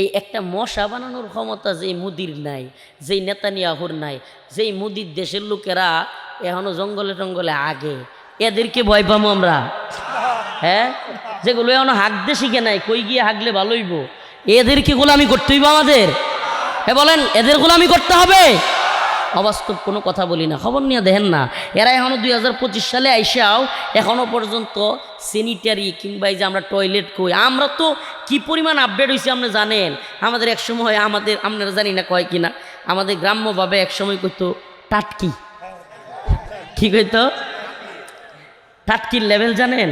এই একটা মশা বানানোর ক্ষমতা যেই মোদির নাই, যেই নেতানিয়াহুর নাই, যেই মোদির দেশের লোকেরা এখনো জঙ্গলে টঙ্গলে আগে, এদেরকে ভয় পাবো আমরা? হ্যাঁ, যেগুলো এখনো হাঁকতে শিখে নাই, কই গিয়ে হাঁকলে ভালো হইব, এদেরকে গোলামি করতে হইব আমাদের? হ্যাঁ বলেন, এদের গোলামি করতে হবে? অবাস্তব কোনো কথা বলি না, খবর নিয়ে দেখেন না, এরা এখনও 2025 সালে আইসাও এখনও পর্যন্ত স্যানিটারি কিংবা এই যে আমরা টয়লেট কই, আমরা তো কি পরিমাণ আপডেট হয়েছি আপনি জানেন? আমাদের এক সময়, আপনারা জানি না কয় কিনা, আমাদের গ্রাম্যভাবে এক সময় কইতো টাটকি। কি কইতো? টাটকির লেভেল জানেন?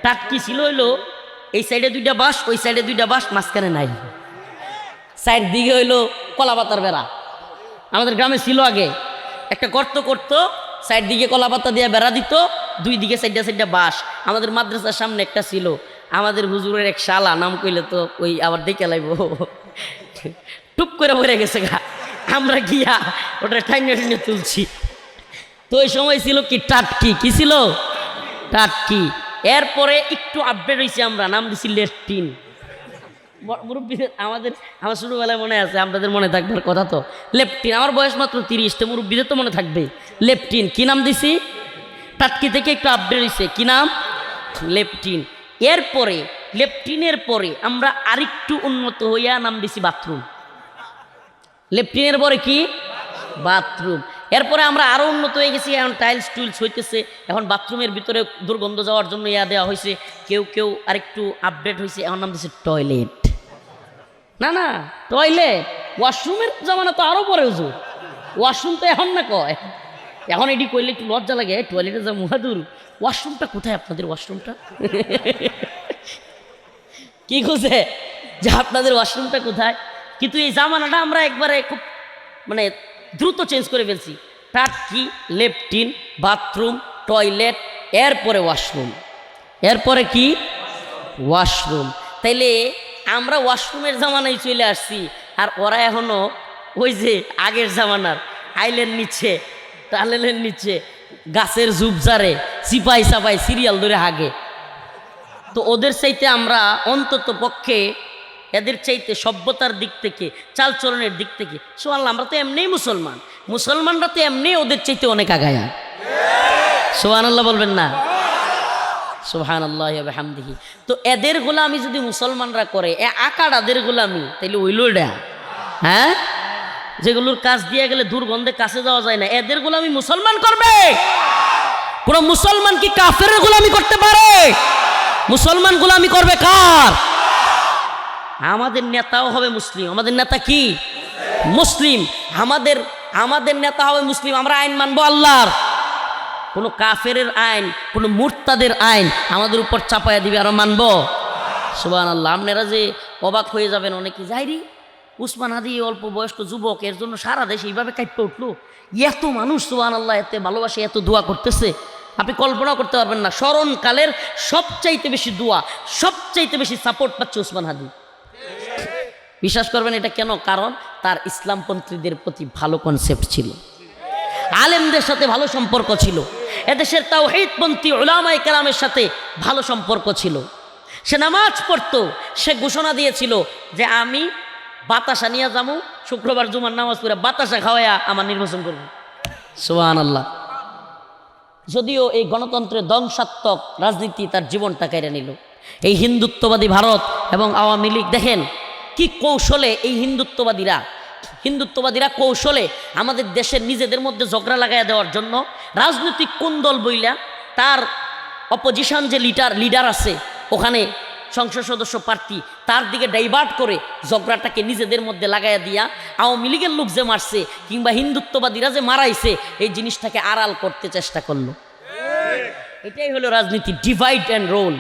টাটকি ছিল হইলো এই সাইডে 2টা বাঁশ, ওই সাইডে 2টা বাঁশ, মাঝখানে নাই, সাইড দিকে হইলো কলা পাতার বেড়া। আমাদের গ্রামে ছিল আগে একটা গর্ত করতো, সাইড দিকে কলা পাতা দিয়ে বেড়া দিত, 2 দিকে সাইডটা বাঁশ। আমাদের মাদ্রাসার সামনে একটা ছিল, আমাদের হুজুরের এক শালা, নাম কইলে তো ওই আবার দেখে লাইব, টুপ করে পড়ে গেছে গা, আমরা গিয়া ওটা টাইনে তুলছি। তো ওই সময় ছিল কি টাটকি, কি ছিল? টাটকি। এরপরে একটু আপডেট হয়েছে, আমরা নাম দিছি লেট্রিন। মুরব্বীদের আমার ছোটোবেলায় মনে আছে, আপনাদের মনে থাকবার কথা তো, লেপটিন। আমার বয়স মাত্র 30, তো মুরব্বীদের তো মনে থাকবে। লেপটিন কি নাম দিছি? টাটকি থেকে একটু আপডেট হয়েছে, কি নাম? লেপটিন। এরপরে লেপটিনের পরে আমরা আরেকটু উন্নত হইয়া নাম দিছি বাথরুম। লেপটিনের পরে কি? বাথরুম। এরপরে আমরা আরও উন্নত হয়ে গেছি, এখন টাইলস টুইলস হইতেছে, এখন বাথরুমের ভিতরে দুর্গন্ধ যাওয়ার জন্য দেওয়া হয়েছে। কেউ আরেকটু আপডেট হয়েছে, এখন নাম দিচ্ছে টয়লেট। না টয়লেট, ওয়াশরুমের জামানা তো আরও পরে হুজুর, ওয়াশরুম তো এখন না কয়, এখন এটি কইলে একটু লজ্জা লাগে, টয়লেটে যা মুহাদুর, ওয়াশরুমটা কোথায় আপনাদের? ওয়াশরুমটা কি খুঁজে যে আপনাদের ওয়াশরুমটা কোথায়? কিন্তু এই জামানাটা আমরা একবারে খুব মানে দ্রুত চেঞ্জ করে ফেলছি। টাটকি, লেপটিন, বাথরুম, টয়লেট, এরপরে ওয়াশরুম, এরপরে কি? ওয়াশরুম। তাইলে আমরা ওয়াশরুমের জামানায় চলে আসছি, আর ওরা এখনো ওই যে আগের জামানার আইলের নিচে, টালেলের নিচে, গাছের ঝুপঝাড়ে চিপাই চাপাই সিরিয়াল ধরে হাগে। তো ওদের চাইতে আমরা অন্তত পক্ষে, এদের চাইতে সভ্যতার দিক থেকে, চালচলনের দিক থেকে, সুবহানাল্লাহ, আমরা তো এমনিই মুসলমানরা তো এমনি ওদের চাইতে অনেক আগায়া। সুবহানাল্লাহ বলবেন না? সুবহানাল্লাহ ওয়া বিহামদিহি। তো এদের গোলামি যদি মুসলমানরা করে, আকাড়াদের গোলামি, তাইলে ওইলোটা, হ্যাঁ, যেগুলোর কাজ দিয়ে গেলে দুর্গন্ধে কাছে যাওয়া যায় না, এদের গোলামি মুসলমান করবে? কোন মুসলমান কি কাফেরের গোলামি করতে পারে? মুসলমান গোলামি করবে কার? আমাদের নেতাও হবে মুসলিম। আমাদের নেতা কি? মুসলিম। আমাদের নেতা হবে মুসলিম। আমরা আইন মানবো আল্লাহর। কোনো কাফেরের আইন, কোনো মুরতাদের আইন আমাদের উপর চাপাইয়া দিবে, আর মানবো? সুবহানাল্লাহ। আপনারা যে অবাক হয়ে যাবেন অনেকে, যাইরি উসমান হাদি অল্প বয়স্ক যুবক, এর জন্য সারা দেশে এইভাবে কাঁপতে উঠলো, এত মানুষ সুবহানাল্লাহ এতে ভালোবাসে, এত দোয়া করতেছে, আপনি কল্পনা করতে পারবেন না। স্মরণকালের সবচাইতে বেশি দোয়া, সবচাইতে বেশি সাপোর্ট পাচ্ছে উসমান হাদি। বিশ্বাস করবেন এটা কেন? কারণ তার ইসলামপন্থীদের প্রতি ভালো কনসেপ্ট ছিল, আলেমদের সাথে ভালো সম্পর্ক ছিল, এদেশের তাওহীদপন্থী উলামায়ে কেরামের সাথে ভালো সম্পর্ক ছিল। সে নামাজ পড়তো, সে ঘোষণা দিয়েছিল যে আমি বাতাসা নিয়ে যাবো, শুক্রবার জুমার নামাজ পড়ে বাতাসা খাওয়াইয়া আমার নির্বাচন করব। সুবহানাল্লাহ। যদিও এই গণতন্ত্রের ধ্বংসাত্মক রাজনীতি তার জীবনটা কেড়ে নিল। এই হিন্দুত্ববাদী ভারত এবং আওয়ামী লীগ, দেখেন কি কৌশলে এই হিন্দুত্ববাদীরা কৌশলে আমাদের দেশের নিজেদের মধ্যে ঝগড়া লাগাইয়া দেওয়ার জন্য রাজনৈতিক কোন দল বইলা তার অপোজিশন যে লিডার আছে ওখানে সংসদ সদস্য প্রার্থী, তার দিকে ডাইভার্ট করে ঝগড়াটাকে নিজেদের মধ্যে লাগাইয়া দিয়া আওয়ামী লীগের লোক যে মারছে কিংবা হিন্দুত্ববাদীরা যে মারাইছে এই জিনিসটাকে আড়াল করতে চেষ্টা করলো। এটাই হলো রাজনীতি, ডিভাইড অ্যান্ড রোল।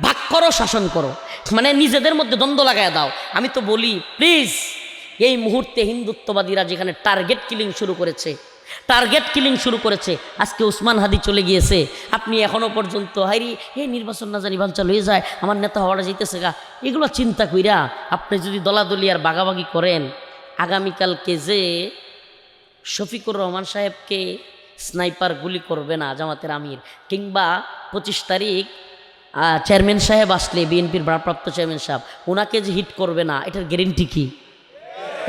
ভাগ করো, শাসন করো, মানে নিজেদের মধ্যে দ্বন্দ্ব লাগায় দাও। আমি তো বলি প্লিজ, এই মুহূর্তে হিন্দুত্ববাদীরা যেখানে টার্গেট কিলিং শুরু করেছে, আজকে উসমান হাদি চলে গিয়েছে, আপনি এখনো পর্যন্ত হাইরি এই নির্বাচন না জানি বাঞ্চাল হয়ে যায়, আমার নেতা হওয়াটা যেতেছে গা, এগুলো চিন্তা কইরা আপনি যদি দলাদলি আর বাগাবাগি করেন, আগামীকালকে যে শফিকুর রহমান সাহেবকে স্নাইপার গুলি করবে না জামাতের আমির, কিংবা 25 তারিখ চেয়ারম্যান সাহেব আসলে বিএনপির ভারপ্রাপ্ত চেয়ারম্যান সাহেব ওনাকে যে হিট করবে না, এটার গ্যারেন্টি কি?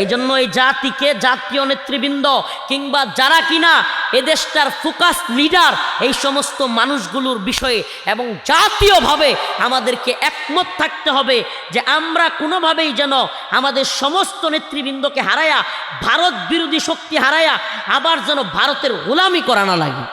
এই জন্য এই জাতিকে, জাতীয় নেতৃবৃন্দ কিংবা যারা কিনা এদেশটার ফোকাস লিডার, এই সমস্ত মানুষগুলোর বিষয়ে এবং জাতীয়ভাবে আমাদেরকে একমত থাকতে হবে যে আমরা কোনোভাবেই যেন আমাদের সমস্ত নেতৃবৃন্দকে হারায়া, ভারত বিরোধী শক্তি হারায়া আবার যেন ভারতের গোলামি করা না লাগে।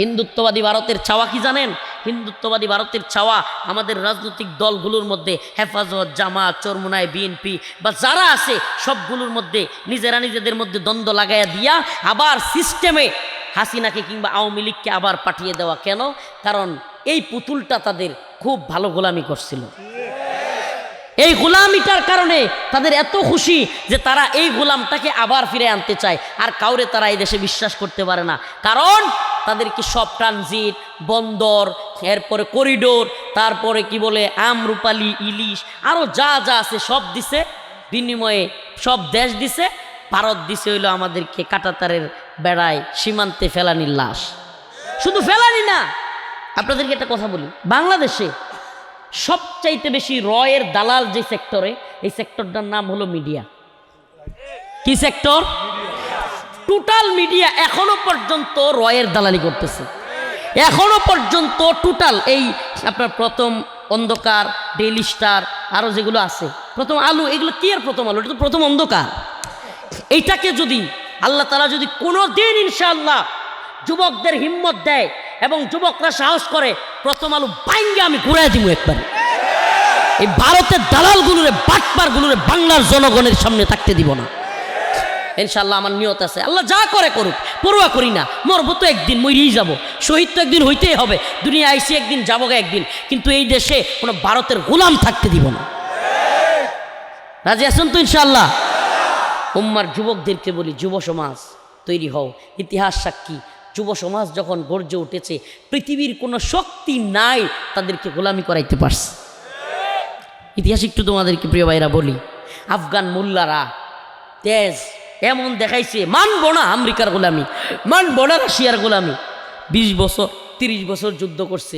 হিন্দুত্ববাদী ভারতের চাওয়া কি জানেন? হিন্দুত্ববাদী ভারতের চাওয়া আমাদের রাজনৈতিক দলগুলোর মধ্যে, হেফাজত, জামাত, চরমোনাই, বিএনপি বা যারা আছে সবগুলোর মধ্যে নিজেরা নিজেদের মধ্যে দ্বন্দ্ব লাগাইয়া দিয়া আবার সিস্টেমে হাসিনাকে কিংবা আওয়ামী লীগকে আবার পাঠিয়ে দেওয়া। কেন? কারণ এই পুতুলটা তাদের খুব ভালো গোলামি করছিল। এই গোলামিটার কারণে তাদের এত খুশি যে তারা এই গোলামটাকে আবার ফিরে আনতে চায়। আর কাউরে তারা এই দেশে বিশ্বাস করতে পারে না, কারণ তাদেরকে সব ট্রানজিট, বন্দর, এরপরে করিডোর, তারপরে কি বলে আমরুপালি, ইলিশ, আরও যা যা আছে সব দিছে, বিনিময়ে সব দেশ দিছে। ভারত দিছে হইল আমাদেরকে কাঁটাতারের বেড়ায় সীমান্তে ফেলানির লাশ। শুধু ফেলানি না, আপনাদেরকে একটা কথা বলি, বাংলাদেশে সবচাইতে বেশি রয়ের দালাল যে সেক্টরে, এই সেক্টরটার নাম হলো মিডিয়া। কি সেক্টর? টোটাল মিডিয়া এখনো পর্যন্ত রয়ের দালালি করতেছে। এখনো পর্যন্ত টোটাল এই আপনার প্রথম অন্ধকার, ডেইলি স্টার, আরও যেগুলো আছে, প্রথম আলো, এগুলো কি আর প্রথম আলো, এটা তো প্রথম অন্ধকার। এইটাকে যদি আল্লাহ তাআলা যদি কোনো দিন ইনশাআল্লাহ যুবকদের হিম্মত দেয় এবং যুবকরা সাহস করে, প্রথম আলো বাইঙ্গে আমি ঘুরাই দিব একবার। এই ভারতের দালালগুলোরে, বাটপারগুলোরে বাংলার জনগণের সামনে থাকতে দিব না ইনশাআল্লাহ। আমার নিয়ত আছে, আল্লাহ যা করে করুক, পরোয়া করি না। মরবো তো একদিন, মরেই যাব, শহীদ তো একদিন হইতেই হবে, দুনিয়া আইসি একদিন, যাবো একদিন, কিন্তু এই দেশে কোনো ভারতের গোলাম থাকতে দিব না। রাজি আছেন তো ইনশাআল্লাহ? উম্মার যুবকদেরকে বলি, যুব সমাজ তৈরি হও। ইতিহাস সাক্ষী, যুব সমাজ যখন গর্জে উঠেছে, পৃথিবীর কোনো শক্তি নাই তাদেরকে গোলামি করাইতে পারছে। ইতিহাস একটু তোমাদেরকে প্রিয় ভাইরা বলি, আফগান মোল্লারা তেজ এমন দেখাইছে, মানব না আমেরিকার গোলামি, মানব না রাশিয়ার গোলামি। 20 বছর 30 বছর যুদ্ধ করছে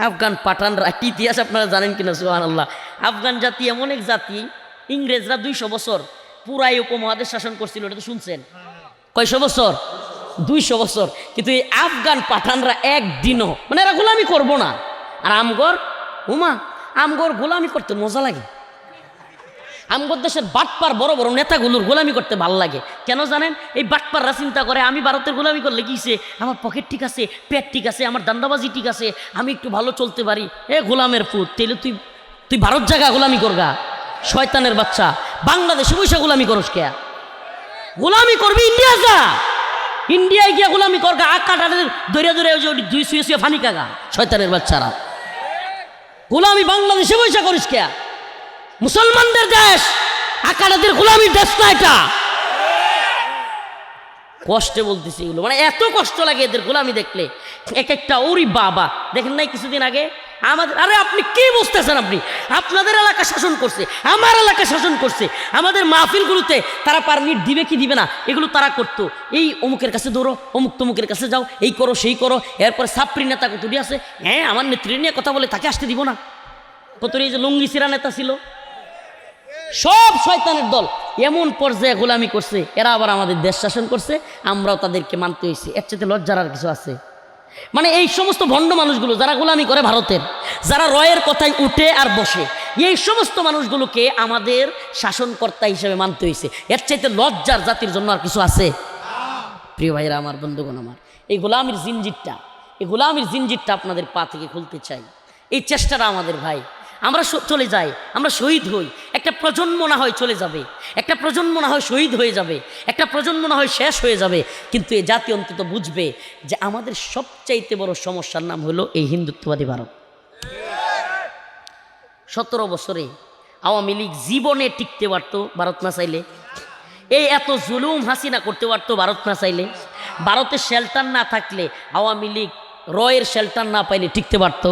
আফগান পাঠানরা। কি ইতিহাস আপনারা জানেন কিনা? সুবহানাল্লাহ। আফগান জাতি এমন এক জাতি, ইংরেজরা 200 বছর পুরাই উপমহাদেশ শাসন করছিল, এটা তো শুনছেন। কয়শো বছর? 200 বছর। কিন্তু এই আফগান পাঠানরা একদিনও, মানে এরা গোলামি করবো না। আর আমগর গোলামি করতে মজা লাগে। আমগর দেশের বাটপার বড় বড় নেতাগুলোর গোলামি করতে ভালো লাগে। কেন জানেন? এই বাটপাররা চিন্তা করে, আমি ভারতের গোলামি করলে কিছে, আমার পকেট ঠিক আছে, পেট ঠিক আছে, আমার দান্দাবাজি ঠিক আছে, আমি একটু ভালো চলতে পারি। এ গোলামের ফুট, তাইলে তুই ভারত জায়গা গোলামি করগা, শয়তানের বাচ্চা। বাংলাদেশে বৈশা গোলামি করস কে? গোলামি করবি ইন্ডিয়া যা, ইন্ডিয়ায় গিয়া গোলামি করগা। আকা টাদের দৈরা দৈরা দুই শুয়ে ফানি কাগা, শয়তানের বাচ্চারা। গোলামি বাংলাদেশে বৈশা করিস কে? মুসলমানদের দেশ, আকারাদের গোলামির দেশ না এটা। কষ্টে বলতেছি এগুলো, মানে এত কষ্ট লাগে এদের গোলামি দেখলে। এক একটা ওরি বাবা, দেখেন নাই কিছুদিন আগে আমাদের, আরে আপনি কি বুঝতেছেন? আপনাদের এলাকা শাসন করছে, আমার এলাকা শাসন করছে, আমাদের মাহফিলগুলোতে তারা পারমিট দিবে কি দিবে না এগুলো তারা করতো। এই অমুকের কাছে দৌড়ো, অমুক তমুকের কাছে যাও, এই করো সেই করো। এরপর সাপ্রি নেতা কতটি আছে, হ্যাঁ আমার নেত্রী নিয়ে কথা বলে তাকে আসতে দিব না। কতটি এই যে লুঙ্গি সিরা নেতা ছিল, সব শয়তানের দল এমন পর্যায়ে গোলামি করছে। এরা আবার আমাদের দেশ শাসন করছে, আমরাও তাদেরকে মানতে হয়েছে। এর চেয়ে লজ্জার আর কিছু আছে? মানে এই সমস্ত ভণ্ড মানুষগুলো যারা গোলামি করে ভারতের, যারা রয়ের কথায় উঠে আর বসে, এই সমস্ত মানুষগুলোকে আমাদের শাসনকর্তা হিসেবে মানতে হয়েছে। এর চাইতে লজ্জার জাতির জন্য আর কিছু আছে? প্রিয় ভাইরা আমার, বন্ধুগণ আমার, এই গোলামির জিনজিরটা আপনাদের পা থেকে খুলতে চাই। এই চেষ্টাটা আমাদের ভাই। আমরা চলে যাই, আমরা শহীদ হই, একটা প্রজন্ম না হয় চলে যাবে, একটা প্রজন্ম না হয় শহীদ হয়ে যাবে, একটা প্রজন্ম না হয় শেষ হয়ে যাবে, কিন্তু এই জাতি অন্তত বুঝবে যে আমাদের সবচাইতে বড় সমস্যার নাম হলো এই হিন্দুত্ববাদী ভারত। 17 বছরে আওয়ামী লীগ জীবনে টিকতে পারতো ভারত না চাইলে, এই এত জুলুম হাসিনা করতে পারতো ভারত না চাইলে, ভারতের শেল্টার না থাকলে আওয়ামী লীগ রয়ের শেল্টার না পাইলে টিকতে পারতো,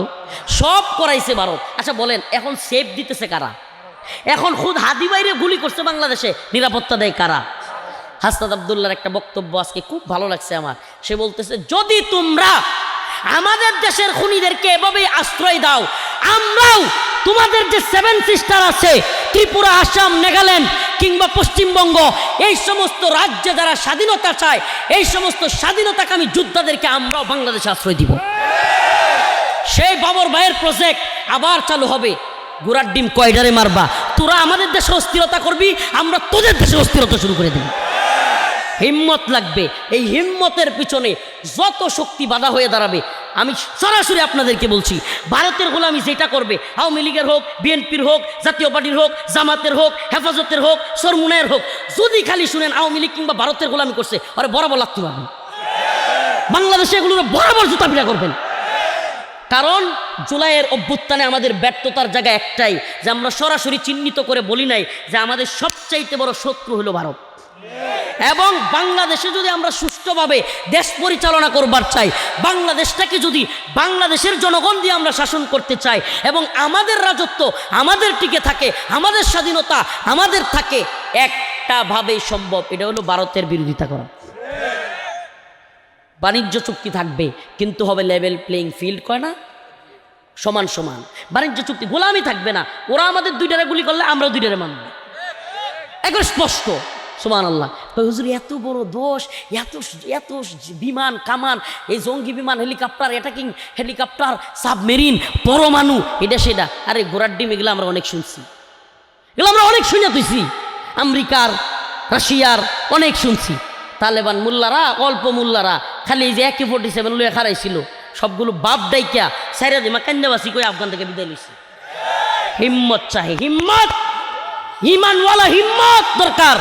সব করাইছে ভারত। আচ্ছা বলেন এখন সেফ দিতেছে কারা? এখন খুদ হাদি বাইরে গুলি করছে বাংলাদেশে, নিরাপত্তা দেয় কারা? হাসনাত আব্দুল্লাহর একটা বক্তব্য আজকে খুব ভালো লাগছে আমার। সে বলতেছে যদি তোমরা আমাদের দেশের খুনিদেরকে এভাবেই আশ্রয় দাও, আমরাও তোমাদের যে 7 সিস্টার আছে ত্রিপুরা, আসাম, নাগাল্যান্ড কিংবা পশ্চিমবঙ্গ, এই সমস্ত রাজ্যে যারা স্বাধীনতা চায়, এই সমস্ত স্বাধীনতাকামী যোদ্ধাদেরকে আমরাও বাংলাদেশে আশ্রয় দিব। সেই বাবর ভাইয়ের প্রজেক্ট আবার চালু হবে। গোড়ার ডিম কয়ডারে মারবা, তোরা আমাদের দেশে অস্থিরতা করবি, আমরা তোদের দেশে অস্থিরতা শুরু করে দেব। হিম্মত লাগবে, এই হিম্মতের পিছনে যত শক্তি বাধা হয়ে দাঁড়াবে। আমি সরাসরি আপনাদেরকে বলছি, ভারতের গোলামি যেটা করবে, আওয়ামী লীগের হোক, বিএনপির হোক, জাতীয় পার্টির হোক, জামাতের হোক, হেফাজতের হোক, সরমুনায়ের হোক, যদি খালি শুনেন আওয়ামী লীগ কিংবা ভারতের গোলামি করছে, আরে বরাবর লাগতে পারবেন বাংলাদেশে, এগুলো বরাবর জুতা পিটা করবেন। কারণ জুলাইয়ের অভ্যুত্থানে আমাদের ব্যর্থতার জায়গা একটাই, যে আমরা সরাসরি চিহ্নিত করে বলি নাই যে আমাদের সবচাইতে বড় শত্রু হলো ভারত। এবং বাংলাদেশে যদি আমরা সুষ্ঠুভাবে দেশ পরিচালনা করবার চাই, বাংলাদেশটাকে যদি বাংলাদেশের জনগণ দিয়ে আমরা শাসন করতে চাই এবং আমাদের রাজত্ব আমাদের টিকে থাকে, আমাদের স্বাধীনতা আমাদের থাকে, একটা ভাবেই সম্ভব, এটা হলো ভারতের বিরোধিতা করা। বাণিজ্য চুক্তি থাকবে কিন্তু হবে লেভেল প্লেইং ফিল্ড, কয় না, সমান সমান বাণিজ্য চুক্তি, গোলামি থাকবে না। ওরা আমাদের 2টারে গুলি করলে আমরা 2টারে মানব, একবার স্পষ্ট। সুবহানাল্লাহ। হুজুর এত বড় দোষ, এত এত বিমান কামান, এই জঙ্গি বিমান, হেলিকপ্টার, অ্যাটাকিং হেলিকপ্টার, সাবমেরিন, পরমাণু, এটা সেটা, আরে গোড়ার ডিম, এগুলো আমরা অনেক শুনছি, এগুলো আমরা অনেক শুনে তুইছি, আমেরিকার, রাশিয়ার অনেক শুনছি। তালেবান মোল্লারা, অল্প মোল্লারা খালি এই যে AK-47 লইয়া খারাইছিল, সবগুলো বাপ ডাইকা সাইরা দিমা কান্দাবাসি কই আফগান থেকে বিদায় লইছে। হিম্মত চাহে, হিম্মত, ইমানওয়ালা হিম্মত দরকার,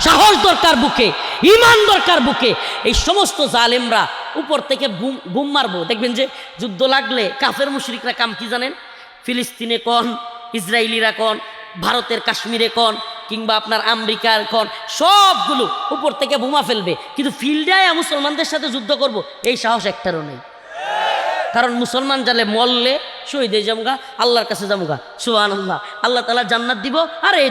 সাহস দরকার বুকে, ইমান দরকার বুকে। এই সমস্ত জালেমরা উপর থেকে বুম মারবো, দেখবেন যে যুদ্ধ লাগলে কাফের মুশরিকরা কাম কি জানেন, ফিলিস্তিনে কন, ইসরায়েলিরা কন, ভারতের কাশ্মীরে কন, কিংবা আপনার আমেরিকার কন, সবগুলো উপর থেকে বোমা ফেলবে, কিন্তু ফিল্ডে মুসলমানদের সাথে যুদ্ধ করব এই সাহস একটারও নেই। কারণ মুসলমান জালে মরলে শহীদ হয়ে যামগা, আল্লাহর কাছে যামগা, সুবহানাল্লাহ, আল্লাহ তাআলা জান্নাত দিব। আর এই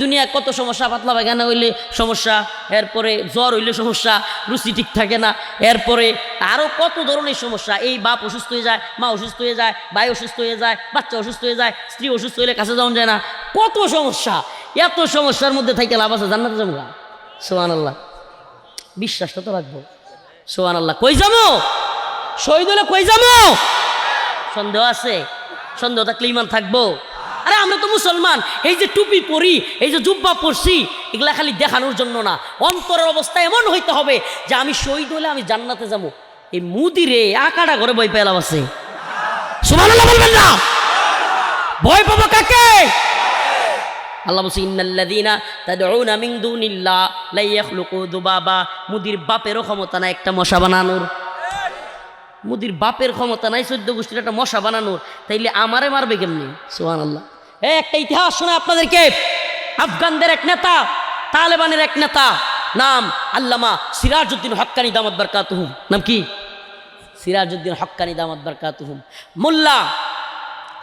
দুনিয়া কত সমস্যা, পাতলা পায়খানা হইলে সমস্যা, এরপরে জ্বর হইলে সমস্যা, রুচি ঠিক থাকে না, এরপরে আরও কত ধরনের সমস্যা। এই বাপ অসুস্থ হয়ে যায়, মা অসুস্থ হয়ে যায়, ভাই অসুস্থ হয়ে যায়, বাচ্চা অসুস্থ হয়ে যায়, স্ত্রী অসুস্থ হইলে কাছে যাওয়া যায় না, কত সমস্যা। এত সমস্যার মধ্যে থেকে লাভ আছে, জান্নাতে যামগা, সুবহানাল্লাহ। বিশ্বাসটা তো রাখবো, সুবহানাল্লাহ। কই যাবো? শহীদ হলে কই যাবো? সন্দেহ আছে? সন্দেহ থাকলে ইমান থাকবো? আরে আমরা তো মুসলমান, এই যে টুপি পরি, এই যে জুব্বা পরছি, এগুলা খালি দেখানোর জন্য না, অন্তরের অবস্থা এমন হইতে হবে যে আমি শহীদ হলে আমি জান্নাতে যাবো। এই মুদিরে আকাটা করে ভয় পেলাম আছে, সুবহানাল্লাহ বলবেন না? ভয় পাবো কাকে? আল্লাহ বলছে ইন্নাল্লাযীনা তাদউনা মিন দুনিল্লাহ লা ইয়াখলুকু যুবাবা। মুদির বাপেরও ক্ষমতা না একটা মশা বানানোর, মুদির বাপের ক্ষমতা নাই 14 গোষ্ঠীর একটা মশা বানানোর, তাইলে আমারে মারবে কেমনি? সুবহানাল্লাহ। একটা ইতিহাস শোনা আপনাদেরকে, আফগানদের এক নেতা, তালেবানের এক নেতা, নাম আল্লামা সিরাজউদ্দিন হক্কানি দামাত বারকাতুহুম। নাম কি? সিরাজউদ্দিন হক্কানি দামাত বারকাতুহুম। মোল্লা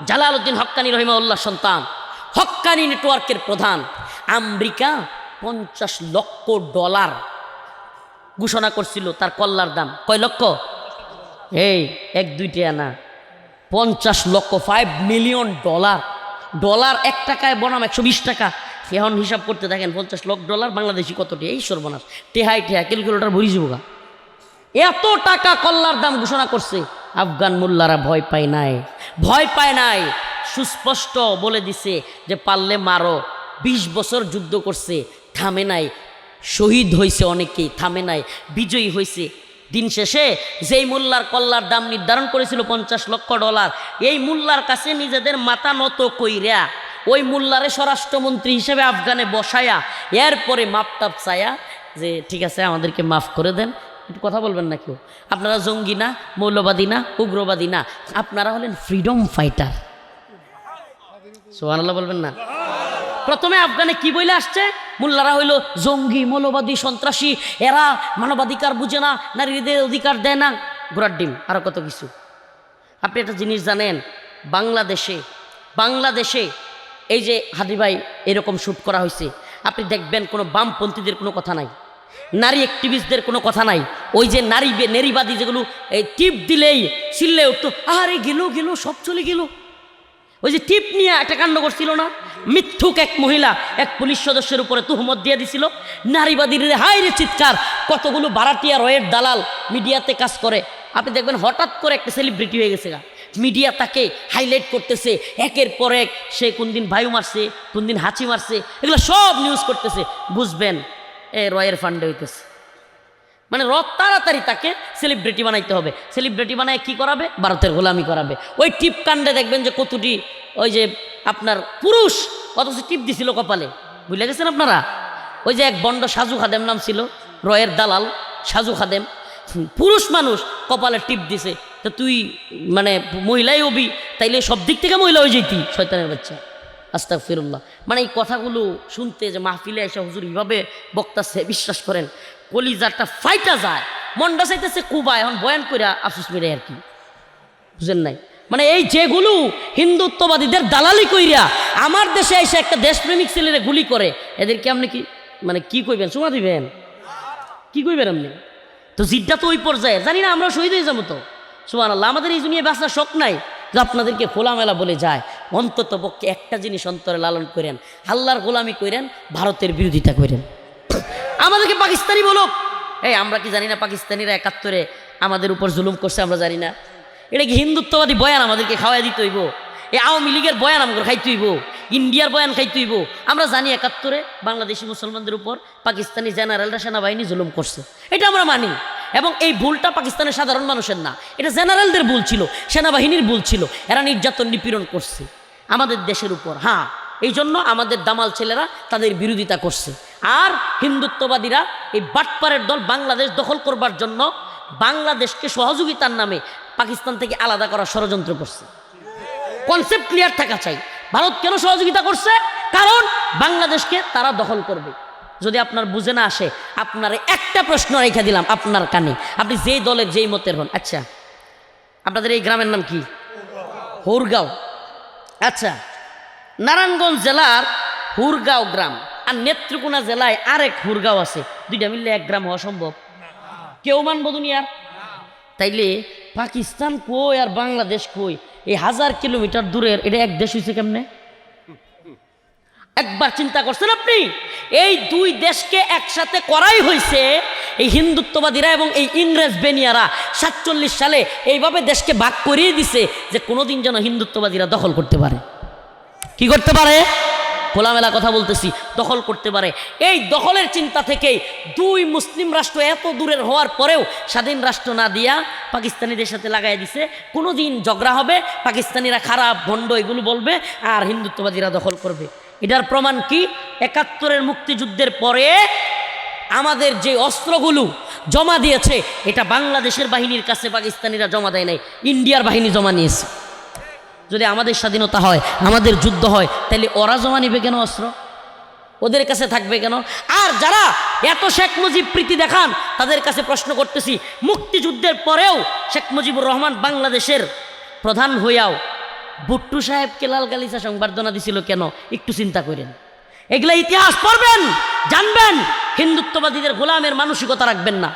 জালালউদ্দিন হক্কানি রহিমাহুল্লাহ সন্তান, হক্কানি নেটওয়ার্কের প্রধান। আমেরিকা $50 লক্ষ ঘোষণা করছিল তার কল্লার দাম। কয় লক্ষ? এই 1-2 টাকা না, 50 লক্ষ, $5 মিলিয়ন। ডলার 1 টাকায় বনাম 120 টাকা। এখন হিসাব করতে দেখেন $50 লক্ষ বাংলাদেশি কত টাকা? এই সর্বনাশ, টেহাই ক্যালকুলেটর ভরি যাবো। এত টাকা কল্লার দাম ঘোষণা করছে। আফগান মোল্লারা ভয় পায় নাই, ভয় পায় নাই, সুস্পষ্ট বলে দিছে যে পারলে মারো। 20 বছর যুদ্ধ করছে, থামে নাই, শহীদ হয়েছে অনেকেই, থামে নাই, বিজয়ী হয়েছে। দিন শেষে যেই মোল্লার কল্লার দাম নির্ধারণ করেছিল $50 লক্ষ, এই মোল্লার কাছে নিজেদের মাথা নত কইরা ওই মোল্লারে স্বরাষ্ট্রমন্ত্রী হিসেবে আফগানে বসায়া এরপরে মাপটাপ চায়া যে ঠিক আছে আমাদেরকে মাফ করে দেন, একটু কথা বলবেন না কেউ, আপনারা জঙ্গি না, মৌলবাদী না, উগ্রবাদী না, আপনারা হলেন ফ্রিডম ফাইটার। সুবহানাল্লাহ বলবেন না? প্রথমে আফগানে কি বলে আসছে? মোল্লারা হইল জঙ্গি, মৌলবাদী, সন্ত্রাসী, এরা মানবাধিকার বুঝে না, নারীদের অধিকার দেয় না, ঘোড়ার ডিম আরো কত কিছু। আপনি একটা জিনিস জানেন, বাংলাদেশে এই যে হাদি ভাই এরকম শ্যুট করা হয়েছে, আপনি দেখবেন কোনো বামপন্থীদের কোনো কথা নাই, নারী অ্যাক্টিভিস্টদের কোনো কথা নাই। ওই যে নারীবাদী যেগুলো এই টিপ দিলেই চিল্লে উঠতো, আরে গেল সব চলে গেল। ওই যে টিপ নিয়ে একটা কাণ্ড করছিল না, মিথ্যুক এক মহিলা এক পুলিশ সদস্যের উপরে তুহমত দিয়ে দিছিল, নারীবাদীর হাই রে চিৎকার, কতগুলো ভাড়াটিয়া রয়ের দালাল মিডিয়াতে কাজ করে। আপনি দেখবেন হঠাৎ করে একটা সেলিব্রিটি হয়ে গেছে গা, মিডিয়া তাকে হাইলাইট করতেছে একের পর এক, সে কোন দিন বায়ু মারছে, কোন দিন হাঁচি মারছে, এগুলো সব নিউজ করতেছে। বুঝবেন এ রয়ের ফান্ডে হইতেছে, মানে তাড়াতাড়ি তাকে সেলিব্রিটি বানাইতে হবে। সেলিব্রিটি বানায় কি করাবে? ভারতের গোলামি করাবে। ওই টিপ কাণ্ডে দেখবেন যে কতটি ওই যে আপনার পুরুষ অথচ টিপ দিছিল কপালে, বুঝলে গেছেন আপনারা? ওই যে এক বন্ড সাজু খাদেম নাম ছিল, রয়ের দালাল সাজু খাদেম, পুরুষ মানুষ কপালে টিপ দিছে। তো তুই মানে মহিলাই হবি, তাইলে সব দিক থেকে মহিলা হয়ে যেতি, শয়তানের বাচ্চা। আস্তাগফিরুল্লাহ। মানে এই কথাগুলো শুনতে যে মাহফিলে এসে হুজুর এইভাবে বক্তাছে, বিশ্বাস করেন কলিজাটা ফাইটা যায়, মনটা চাইতেছে কুবায়, এখন বয়ান করে আফসোস মেরে আর কি, বুঝেন নাই? মানে এই যেগুলো হিন্দুত্ববাদীদের দালালি কইরা আমার দেশে এসে একটা দেশপ্রেমিক ছেলেরে গুলি করে, এদেরকে আপনি কি মানে কি কইবেন? শোনা দিবেন? কি কইবেন আপনি? তো জিদ্দা তো ওই পর্যায়ে, জানি না আমরা শহীদ হয়ে যাবো তো। সুবহানাল্লাহ। আমাদের এই দুনিয়ায় বাঁচার শখ নাই যে আপনাদেরকে খোলামেলা বলে যায়। অন্তত পক্ষে একটা জিনিস অন্তরে লালন করেন, আল্লাহর গোলামি করেন, ভারতের বিরোধিতা করেন। আমাদেরকে পাকিস্তানি বলুক, এই আমরা কি জানি না পাকিস্তানিরা 71-এ আমাদের উপর জুলুম করছে? আমরা জানি না? এটা কি হিন্দুত্ববাদী বয়ান আমাদেরকে খাওয়াই দিতে হইব? এই আওয়ামী লীগের বয়ান আমাকে খাইতে হইব? ইন্ডিয়ার বয়ান খাইতে হইব? আমরা জানি 71-এ বাংলাদেশি মুসলমানদের উপর পাকিস্তানি জেনারেলরা, সেনাবাহিনী জুলুম করছে, এটা আমরা মানি। এবং এই ভুলটা পাকিস্তানের সাধারণ মানুষের না, এটা জেনারেলদের ভুল ছিল, সেনাবাহিনীর ভুল ছিল। এরা নির্যাতন নিপীড়ন করছে আমাদের দেশের উপর। হ্যাঁ, এই জন্য আমাদের দামাল ছেলেরা তাদের বিরোধিতা করছে। আর হিন্দুত্ববাদীরা এই বাটপারের দল বাংলাদেশ দখল করবার জন্য বাংলাদেশকে সহযোগিতার নামে পাকিস্তান থেকে আলাদা করার ষড়যন্ত্র করছে। কনসেপ্ট ক্লিয়ার থাকা চাই। ভারত কেন সহযোগিতা করছে? কারণ বাংলাদেশকে তারা দখল করবে। যদি আপনার বুঝে না আসে, আপনার একটা প্রশ্ন রেখে দিলাম আপনার কানে, আপনি যেই দলের যেই মতের হন। আচ্ছা, আপনাদের এই গ্রামের নাম কি? হুরগাঁও। আচ্ছা, নারায়ণগঞ্জ জেলার হুরগাঁও গ্রাম আর নেত্রকোনা জেলায় আরেক হুরগাঁও আছে, দুইটা মিললে এক গ্রাম হওয়া সম্ভব? কেউ মানব দুনিয়ার? তাইলে পাকিস্তান কই আর বাংলাদেশ কই? এই 1000 কিলোমিটার দূরের, এটা এক দেশ হয়েছে কেমনে? একবার চিন্তা করছেন আপনি? এই দুই দেশকে একসাথে করাই হয়েছে এই হিন্দুত্ববাদীরা এবং এই ইংরেজ বেনিয়ারা 47 সালে এইভাবে দেশকে ভাগ করিয়ে দিছে যে কোনোদিন যেন হিন্দুত্ববাদীরা দখল করতে পারে। কি করতে পারে? খোলামেলা কথা বলতেছি, দখল করতে পারে। এই দখলের চিন্তা থেকেই দুই মুসলিম রাষ্ট্র এত দূরের হওয়ার পরেও স্বাধীন রাষ্ট্র না দিয়া পাকিস্তানিদের সাথে লাগাই দিছে। কোনোদিন ঝগড়া হবে, পাকিস্তানিরা খারাপ ভণ্ড এগুলো বলবে আর হিন্দুত্ববাদীরা দখল করবে। এটার প্রমাণ কি? 71-এর মুক্তিযুদ্ধের পরে আমাদের যে অস্ত্রগুলো জমা দিয়েছে, এটা বাংলাদেশের বাহিনীর কাছে পাকিস্তানিরা জমা দেয় নাই, ইন্ডিয়ার বাহিনী জমা নিয়েছে। যদি আমাদের স্বাধীনতা হয়, আমাদের যুদ্ধ হয়, তাহলে ওরা জমা নিবে কেন অস্ত্র? ওদের কাছে থাকবে কেন? আর যারা এত শেখ মুজিব প্রীতি দেখান, তাদের কাছে প্রশ্ন করতেছি, মুক্তিযুদ্ধের পরেও শেখ মুজিবুর রহমান বাংলাদেশের প্রধান হইয়াও ভুট্টো সাহেবকে লাল গালিচা সংবর্ধনা দিছিল কেন? একটু চিন্তা করেন। এগুলা ইতিহাস পড়বেন, জানবেন। হিন্দুত্ববাদীদের গোলামের মানসিকতা রাখবেন না।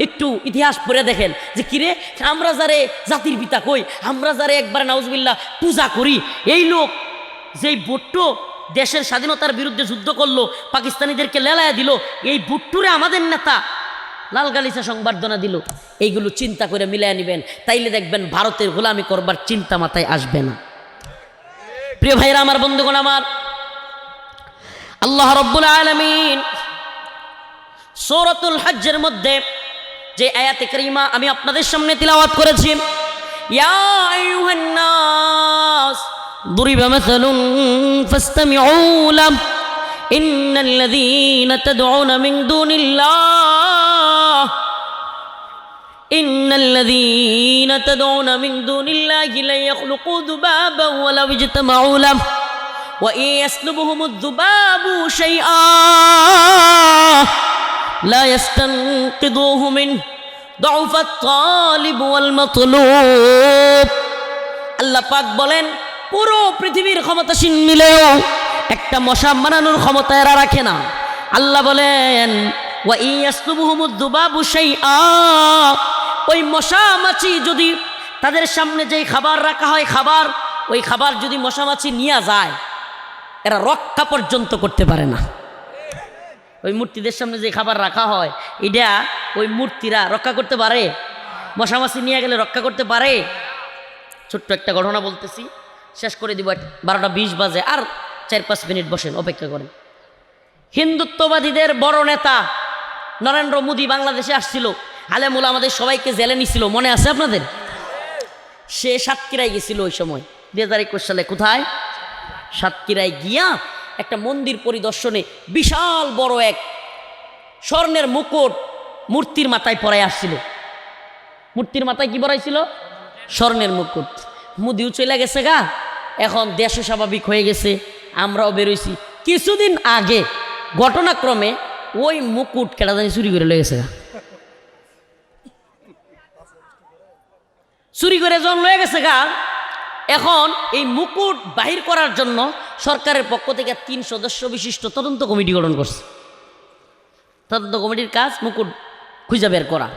একটু ইতিহাস পড়ে দেখেন যে কিরে, আমরা যারে জাতির পিতা কই, আমরা যারে একবারে নাউজুবিল্লাহ পূজা করি, এই লোক যেই ভুট্টো দেশের স্বাধীনতার বিরুদ্ধে যুদ্ধ করলো, পাকিস্তানিদেরকে লেলায়া দিল, এই ভুট্টুরে আমাদের নেতা লাল গালিচা সংবর্ধনা দিল। এইগুলো চিন্তা করে মিলাইয়া নেবেন, তাইলে দেখবেন ভারতের গোলামি করবার চিন্তা মাথায় আসবে না। প্রিয় ভাইরা আমার, বন্ধুগণ আমার, আল্লাহ রাব্বুল আলামিন সূরাতুল হজ্জের মধ্যে যে আয়াতে কারিমা আমি আপনাদের সামনে তিলাওয়াত করেছি, ইয়া আইয়ুহান নাস দুরিবা মাসালুন ফাসতামিউ লাহ ইন্নাল্লাযীনা তাদউনা মিন দুনিল্লাহ লা ইয়াখলুকু যুবাবান ওয়ালাউ ইজতামাউ লাহ ওয়া ইন ইয়াসলুবহুমুয যুবাবু শাইআ লা ইস্তানকিদুহু মিন দুআফাত তালিব ওয়াল মাতলুব। আল্লাহ পাক বলেন পুরো পৃথিবীর ক্ষমতাসীন মিলেও একটা মশা মারানোর ক্ষমতা এরা রাখে না। আল্লাহ বলেন ওয়া ইন ইয়াসলুবহুমুয যুবাবু শাইআ, ওই মশা মাছি যদি তাদের সামনে যেই খাবার রাখা হয় খাবার, ওই খাবার যদি মশা মাছি নিয়ে যায় এরা রক্ষা পর্যন্ত করতে পারে না। ওই মূর্তিদের সামনে যে খাবার রাখা হয় এটা ওই মূর্তিরা রক্ষা করতে পারে? মশা মাছি নিয়ে গেলে রক্ষা করতে পারে? ছোট্ট একটা ঘটনা বলতেছি, শেষ করে দিব। 12:20 বাজে, আর 4-5 মিনিট বসেন, অপেক্ষা করেন। হিন্দুত্ববাদীদের বড় নেতা নরেন্দ্র মোদী বাংলাদেশে আসছিল, আলেমুল আমাদের সবাইকে জেলে নিছিল, মনে আছে আপনাদের? সে সাতক্ষীরায় গেছিল ওই সময় 2021 সালে। কোথায়? সাতক্ষীরায় গিয়া একটা মন্দির পরিদর্শনে বিশাল বড় এক স্বর্ণের মুকুট মূর্তির মাথায় পরাই আসছিল। মূর্তির মাথায় কি পরাইছিল? স্বর্ণের মুকুট। মোদিও চলে গেছে গা, এখন দেশও স্বাভাবিক হয়ে গেছে, আমরাও বেরোইছি। কিছুদিন আগে ঘটনাক্রমে ওই মুকুট কেটা জানি চুরি করে লয়ে গেছে গা। চুরি করে জন লয়ে গেছে গা। এখন এই মুকুট বাহির করার জন্য সরকারের পক্ষ থেকে 3 সদস্য বিশিষ্ট তদন্ত কমিটি গঠন করছে। তদন্ত কমিটির কাজ মুকুট খুঁজে বের করা।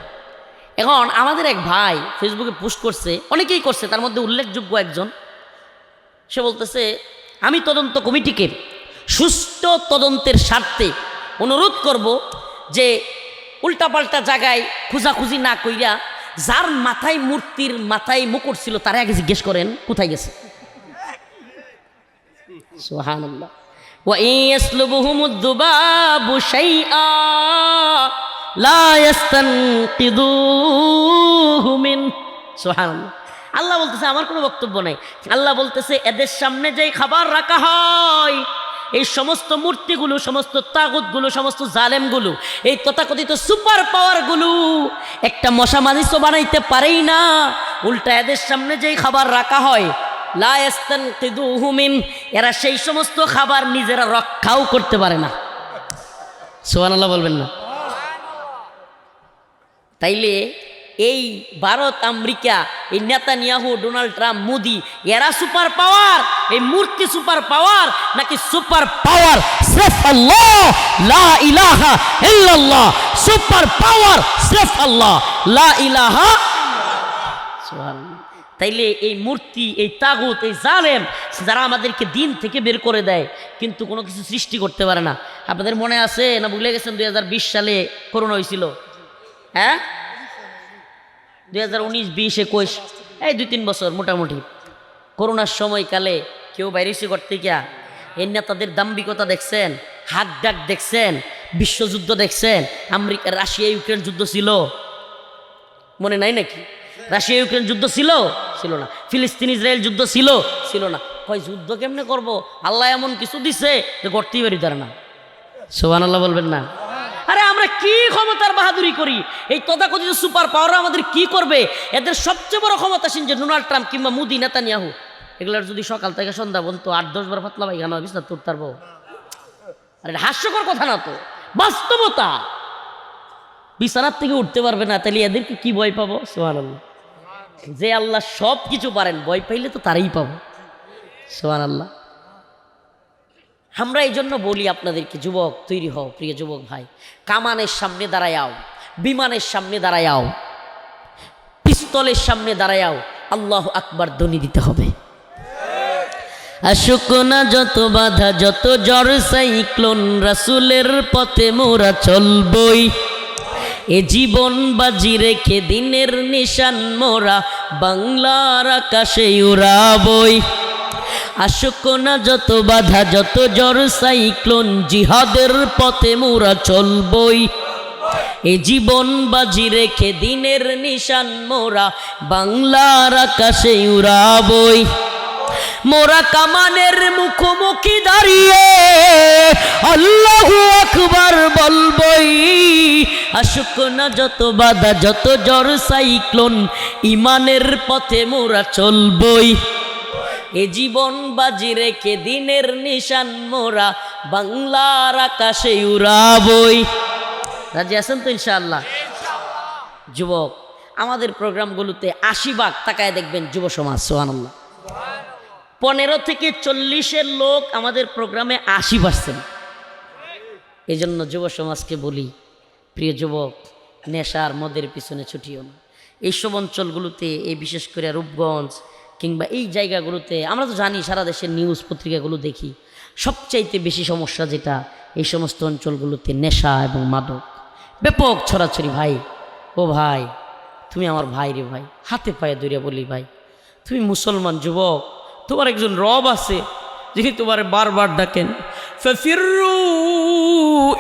এখন আমাদের এক ভাই ফেসবুকে পোস্ট করছে, অনেকেই করছে, তার মধ্যে উল্লেখযোগ্য একজন, সে বলতেছে আমি তদন্ত কমিটিকে সুষ্ঠু তদন্তের স্বার্থে অনুরোধ করব যে উল্টাপাল্টা জায়গায় খোঁজাখুঁজি না কইরা যার মাথায় মূর্তির মাথায় মুকুট ছিল তার আগে জিজ্ঞেস করেন কোথায় গেছে। সুবহানাল্লাহ। ওয়া ইয়াসলুবহুমুদ যুবাবু শাইআ লা ইস্তানকিদুহু মিন। সুবহানাল্লাহ। আল্লাহ বলতেছে আমার কোনো বক্তব্য নাই। আল্লাহ বলতেছে এদের সামনে যেই খাবার রাখা হয়, এই সমস্ত মূর্তিগুলো, সমস্ত তাগুতগুলো, সমস্ত জালেমগুলো, এই তথাকথিত সুপার পাওয়ারগুলো একটা মশা মাছিও বানাইতে পারেই না। উল্টা এদের সামনে যেই খাবার রাখা হয় লা ইস্তানকিদুহু মিন, এরা সেই সমস্ত খাবার নিজেরা রক্ষাও করতে পারে না। সুবহানাল্লাহ বলবেন না? তাইলে এই ভারত, আমেরিকা, এই নেতানিয়াহু, ডোনাল্ড ট্রাম্প, মোদি, এরা সুপার পাওয়ার? এই মূর্তি সুপার পাওয়ার নাকি সুপার পাওয়ার সির্ফ আল্লাহ, লা ইলাহা ইল্লাল্লাহ? সুপার পাওয়ার সির্ফ আল্লাহ, লা ইলাহা সুবহানাল্লাহ। তাইলে এই মূর্তি, এই তাগুত, এই জালেম যারা আমাদেরকে দিন থেকে বের করে দেয় কিন্তু কোনো কিছু সৃষ্টি করতে পারে না। আপনাদের মনে আছে না ভুলে গেছেন 2020 সালে করোনা হয়েছিল? হ্যাঁ, 2019, 20, 21, এই 2-3 বছর মোটামুটি। করোনার সময়কালে কেউ বাইরেছি করতে গিয়া এই নেতাদের দাম্ভিকতা দেখছেন, হাত ডাক দেখছেন, বিশ্বযুদ্ধ দেখছেন। আমেরিকা, রাশিয়া ইউক্রেন যুদ্ধ ছিল, মনে নাই নাকি? রাশিয়া ইউক্রেন যুদ্ধ ছিল? ছিল না। ফিলিস্তিন ইসরায়েল যুদ্ধ ছিল? ছিল না। কয় যুদ্ধ কেমনে করব? আল্লাহ এমন কিছু দিছে যে করতেই পারি তারা না। সুবহানাল্লাহ বলবেন না? আরে আমরা কি ক্ষমতার বাহাদুরি করি? এই তথাকথিত সুপার পাওয়ার আমাদের কি করবে? এদের সবচেয়ে বড় ক্ষমতাসীন যে ডোনাল্ড ট্রাম্প কিংবা মোদি, নেতানিয়াহু, এগুলার যদি সকাল থেকে সন্ধ্যা পর্যন্ত 8-10 বার পাতলা পায়খানা হয়, বিছানা তুলতে পারবো? আরে হাস্যকর কথা না তো, বাস্তবতা। বিছানার থেকে উঠতে পারবে না, তাহলে এদেরকে কি ভয় পাবো? সুবহানাল্লাহ। যে আল্লাহ সব কিছু পারেন, ভয় পাইলে তো তারাই পাবো। সুবহানাল্লাহ। আমরা এই জন্য বলি আপনাদেরকে, যুবক তৈরি হও, প্রিয় যুবক ভাই। কামানের সামনে দাঁড়ায়াও, বিমানের সামনে দাঁড়ায়াও, পিস্তলের সামনে দাঁড়ায়াও, আল্লাহু আকবার ধ্বনি দিতে হবে। আসুক না যত বাধা, যত ঝড় সাইক্লোন, রাসূলের পথে মোরা চলবই। এ জীবন বাজি রেখে দিনের নিশান মোরা বাংলার আকাশে উড়াবই। আসুক না যত বাধা, যত ঝড় সাইক্লোন, জিহাদের পথে মোরা চলবই। এ জীবন বাজি রেখে দিনের নিশান মোরা বাংলার আকাশে উড়াবই, মোরা কামানের মুখোমুখি দাঁড়িয়ে আল্লাহু আকবার বলবই। আসুক না যত বাধা যত ঝড় সাইক্লোন, ইমানের পথে মোরা চলবই। এ জীবন বাজি রেখে দিনের নিশান মোরা বাংলার আকাশে উড়াবই। রাজি আছেন তো ইনশাআল্লাহ? যুবক, আমাদের প্রোগ্রামগুলোতে 80% তাকায় দেখবেন যুব সমাজ। সুবহানাল্লাহ। 15 থেকে 40-এর লোক আমাদের প্রোগ্রামে 80%। এই জন্য যুব সমাজকে বলি, প্রিয় যুবক, নেশার মদের পিছনে ছুটিও না। এইসব অঞ্চলগুলোতে, এই বিশেষ করে রূপগঞ্জ কিংবা এই জায়গাগুলোতে, আমরা তো জানি সারা দেশের নিউজ পত্রিকাগুলো দেখি, সবচাইতে বেশি সমস্যা যেটা এই সমস্ত অঞ্চলগুলোতে নেশা এবং মাদক ব্যাপক ছড়াছড়ি। ভাই, ও ভাই, তুমি আমার ভাই রে ভাই, হাতে পায়ে ধরে বলি ভাই, তুমি মুসলমান যুবক, তোমার একজন রব আছে যিনি তোমার বারবার ডাকেন, ফাফিরু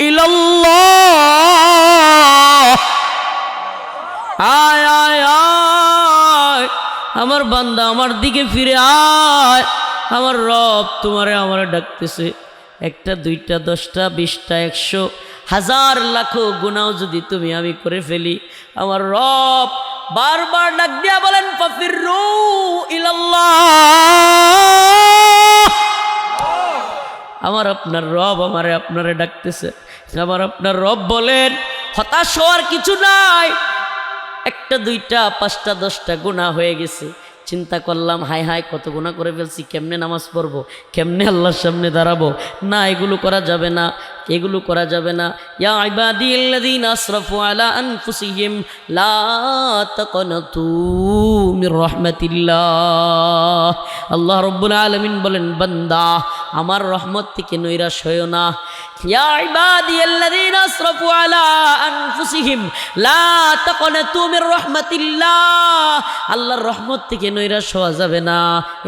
ইলাল্লাহ, আয় আয় আয় আমার বান্দা, আমার দিকে ফিরে আয়, আমার রব তোমারে আমারে ডাকতেছে। একটা, দুইটা, 10টা, 20টা, 100, 1000 লাখ গুনাহ যদি তুমি আমি করে ফেলি, আমার রব বারবার ডাক দিয়া বলেন ফাফিরু ইলাল্লাহ। আমার আপনার রব আমারে আপনারে ডাকতেছে। আমার আপনার রব বলেন হতাশ হওয়ার কিছু নাই। একটা, দুইটা, 5টা, 10টা গুনাহ হয়ে গেছে, চিন্তা করলাম হায় হায় কত গুনাহ করে ফেলছি, কেমনে নামাজ পড়বো, কেমনে আল্লাহর সামনে দাঁড়াবো। না, এগুলো করা যাবে না, এগুলো করা যাবে না। ইয়া ইবাদিয়াল্লাযীনা আসরাফু আলা আনফুসিহিম লা তাকনাতু মির রাহমাতিল্লাহ। আল্লাহ রাব্বুল আলামিন বলেন, বান্দা আমার রহমত থেকে নৈরাশ হয়ো না। ইয়া ইবাদিয়াল্লাযীনা আসরাফু আলা আনফুসিহিম লা তাকনাতু মির রাহমাতিল্লাহ। আল্লাহর রহমত থেকে নৈরাশ হওয়া যাবে না।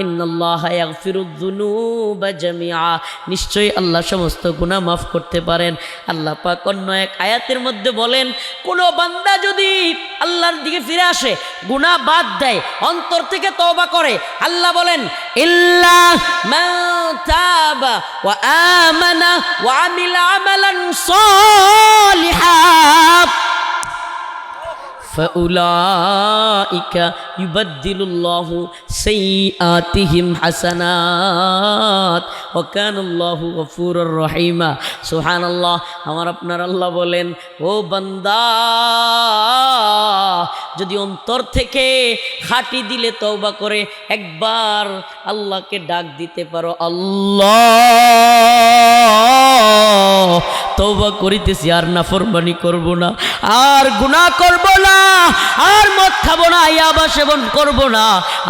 ইন্নাল্লাহা ইয়াগফিরুয যুনুবা জামিআ, নিশ্চয়ই আল্লাহ সমস্ত গুনাহ মাফ করতে পারেন। আল্লাহ পাক অন্য এক আয়াতের মধ্যে বলেন, কোন বান্দা যদি আল্লাহর দিকে ফিরে আসে, গুনাহ বাদ দেয়, অন্তর থেকে তওবা করে, আল্লাহ বলেন ইল্লা মান তাবা ওয়া আমানা ওয়া আমিলা আমালান সালিহান ফাউলাইকা ইউবাদদিলুল্লাহু সাইয়্যাতিহিম হাসানাত ওয়া কানাল্লাহু গফুরুর রহিমা। সুবহানাল্লাহ। আমার আপনার আল্লাহ বলেন, ও বান্দা, যদি অন্তর থেকে খাঁটি দিলে তওবা করে একবার আল্লাহকে ডাক দিতে পারো, আল্লাহ তওবা করিতেছি, আর নাফরমানি করব না, আর গুনাহ করব না, আর মদ খাবো না, ইয়াবা সেবন করব না,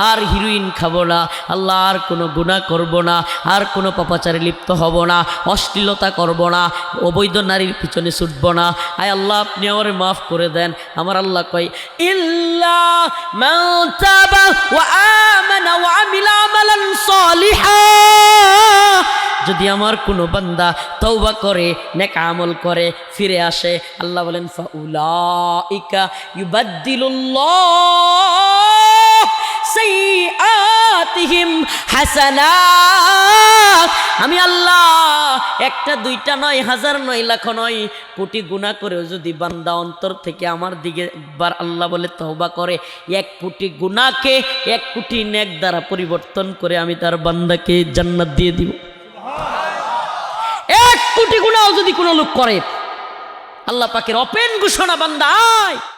আর হিরোইন খাবো না, আল্লাহ আর কোনো গুনাহ করব না, আর কোনো পাপাচারে লিপ্ত হব না, অশ্লীলতা করব না, অবৈধ নারীর পিছনে ছুটব না। আয় আল্লাহ, আপনি আমারে মাফ করে দেন। আমার আল্লাহ কয় ইল্লা মান তাবা ওয়া আমানা ওয়া আমিলা আমালান সালিহান, যদি আমার কোনো বান্দা তওবা করে, নেক আমল করে, ফিরে আসে, আল্লাহ বলেন ফাউলাইকা ইউবাদদিলুল্লাহ সাইয়্যাতিহিম হাসানাত। আমি আল্লাহ একটা, দুইটা নয়, 1000 নয়, লাখ নয়, কোটি গুনাহ করেও যদি বান্দা অন্তর থেকে আমার দিকে একবার আল্লাহ বলে তওবা করে, 1 কোটি গুনাহকে 1 কোটি নেক দ্বারা পরিবর্তন করে আমি তার বান্দাকে জান্নাত দিয়ে দিব। 1 কোটি গুনাহ যদি কোনো লোক করে, আল্লাহ পাকের ওপেন ঘোষণা, বান্দা আয়।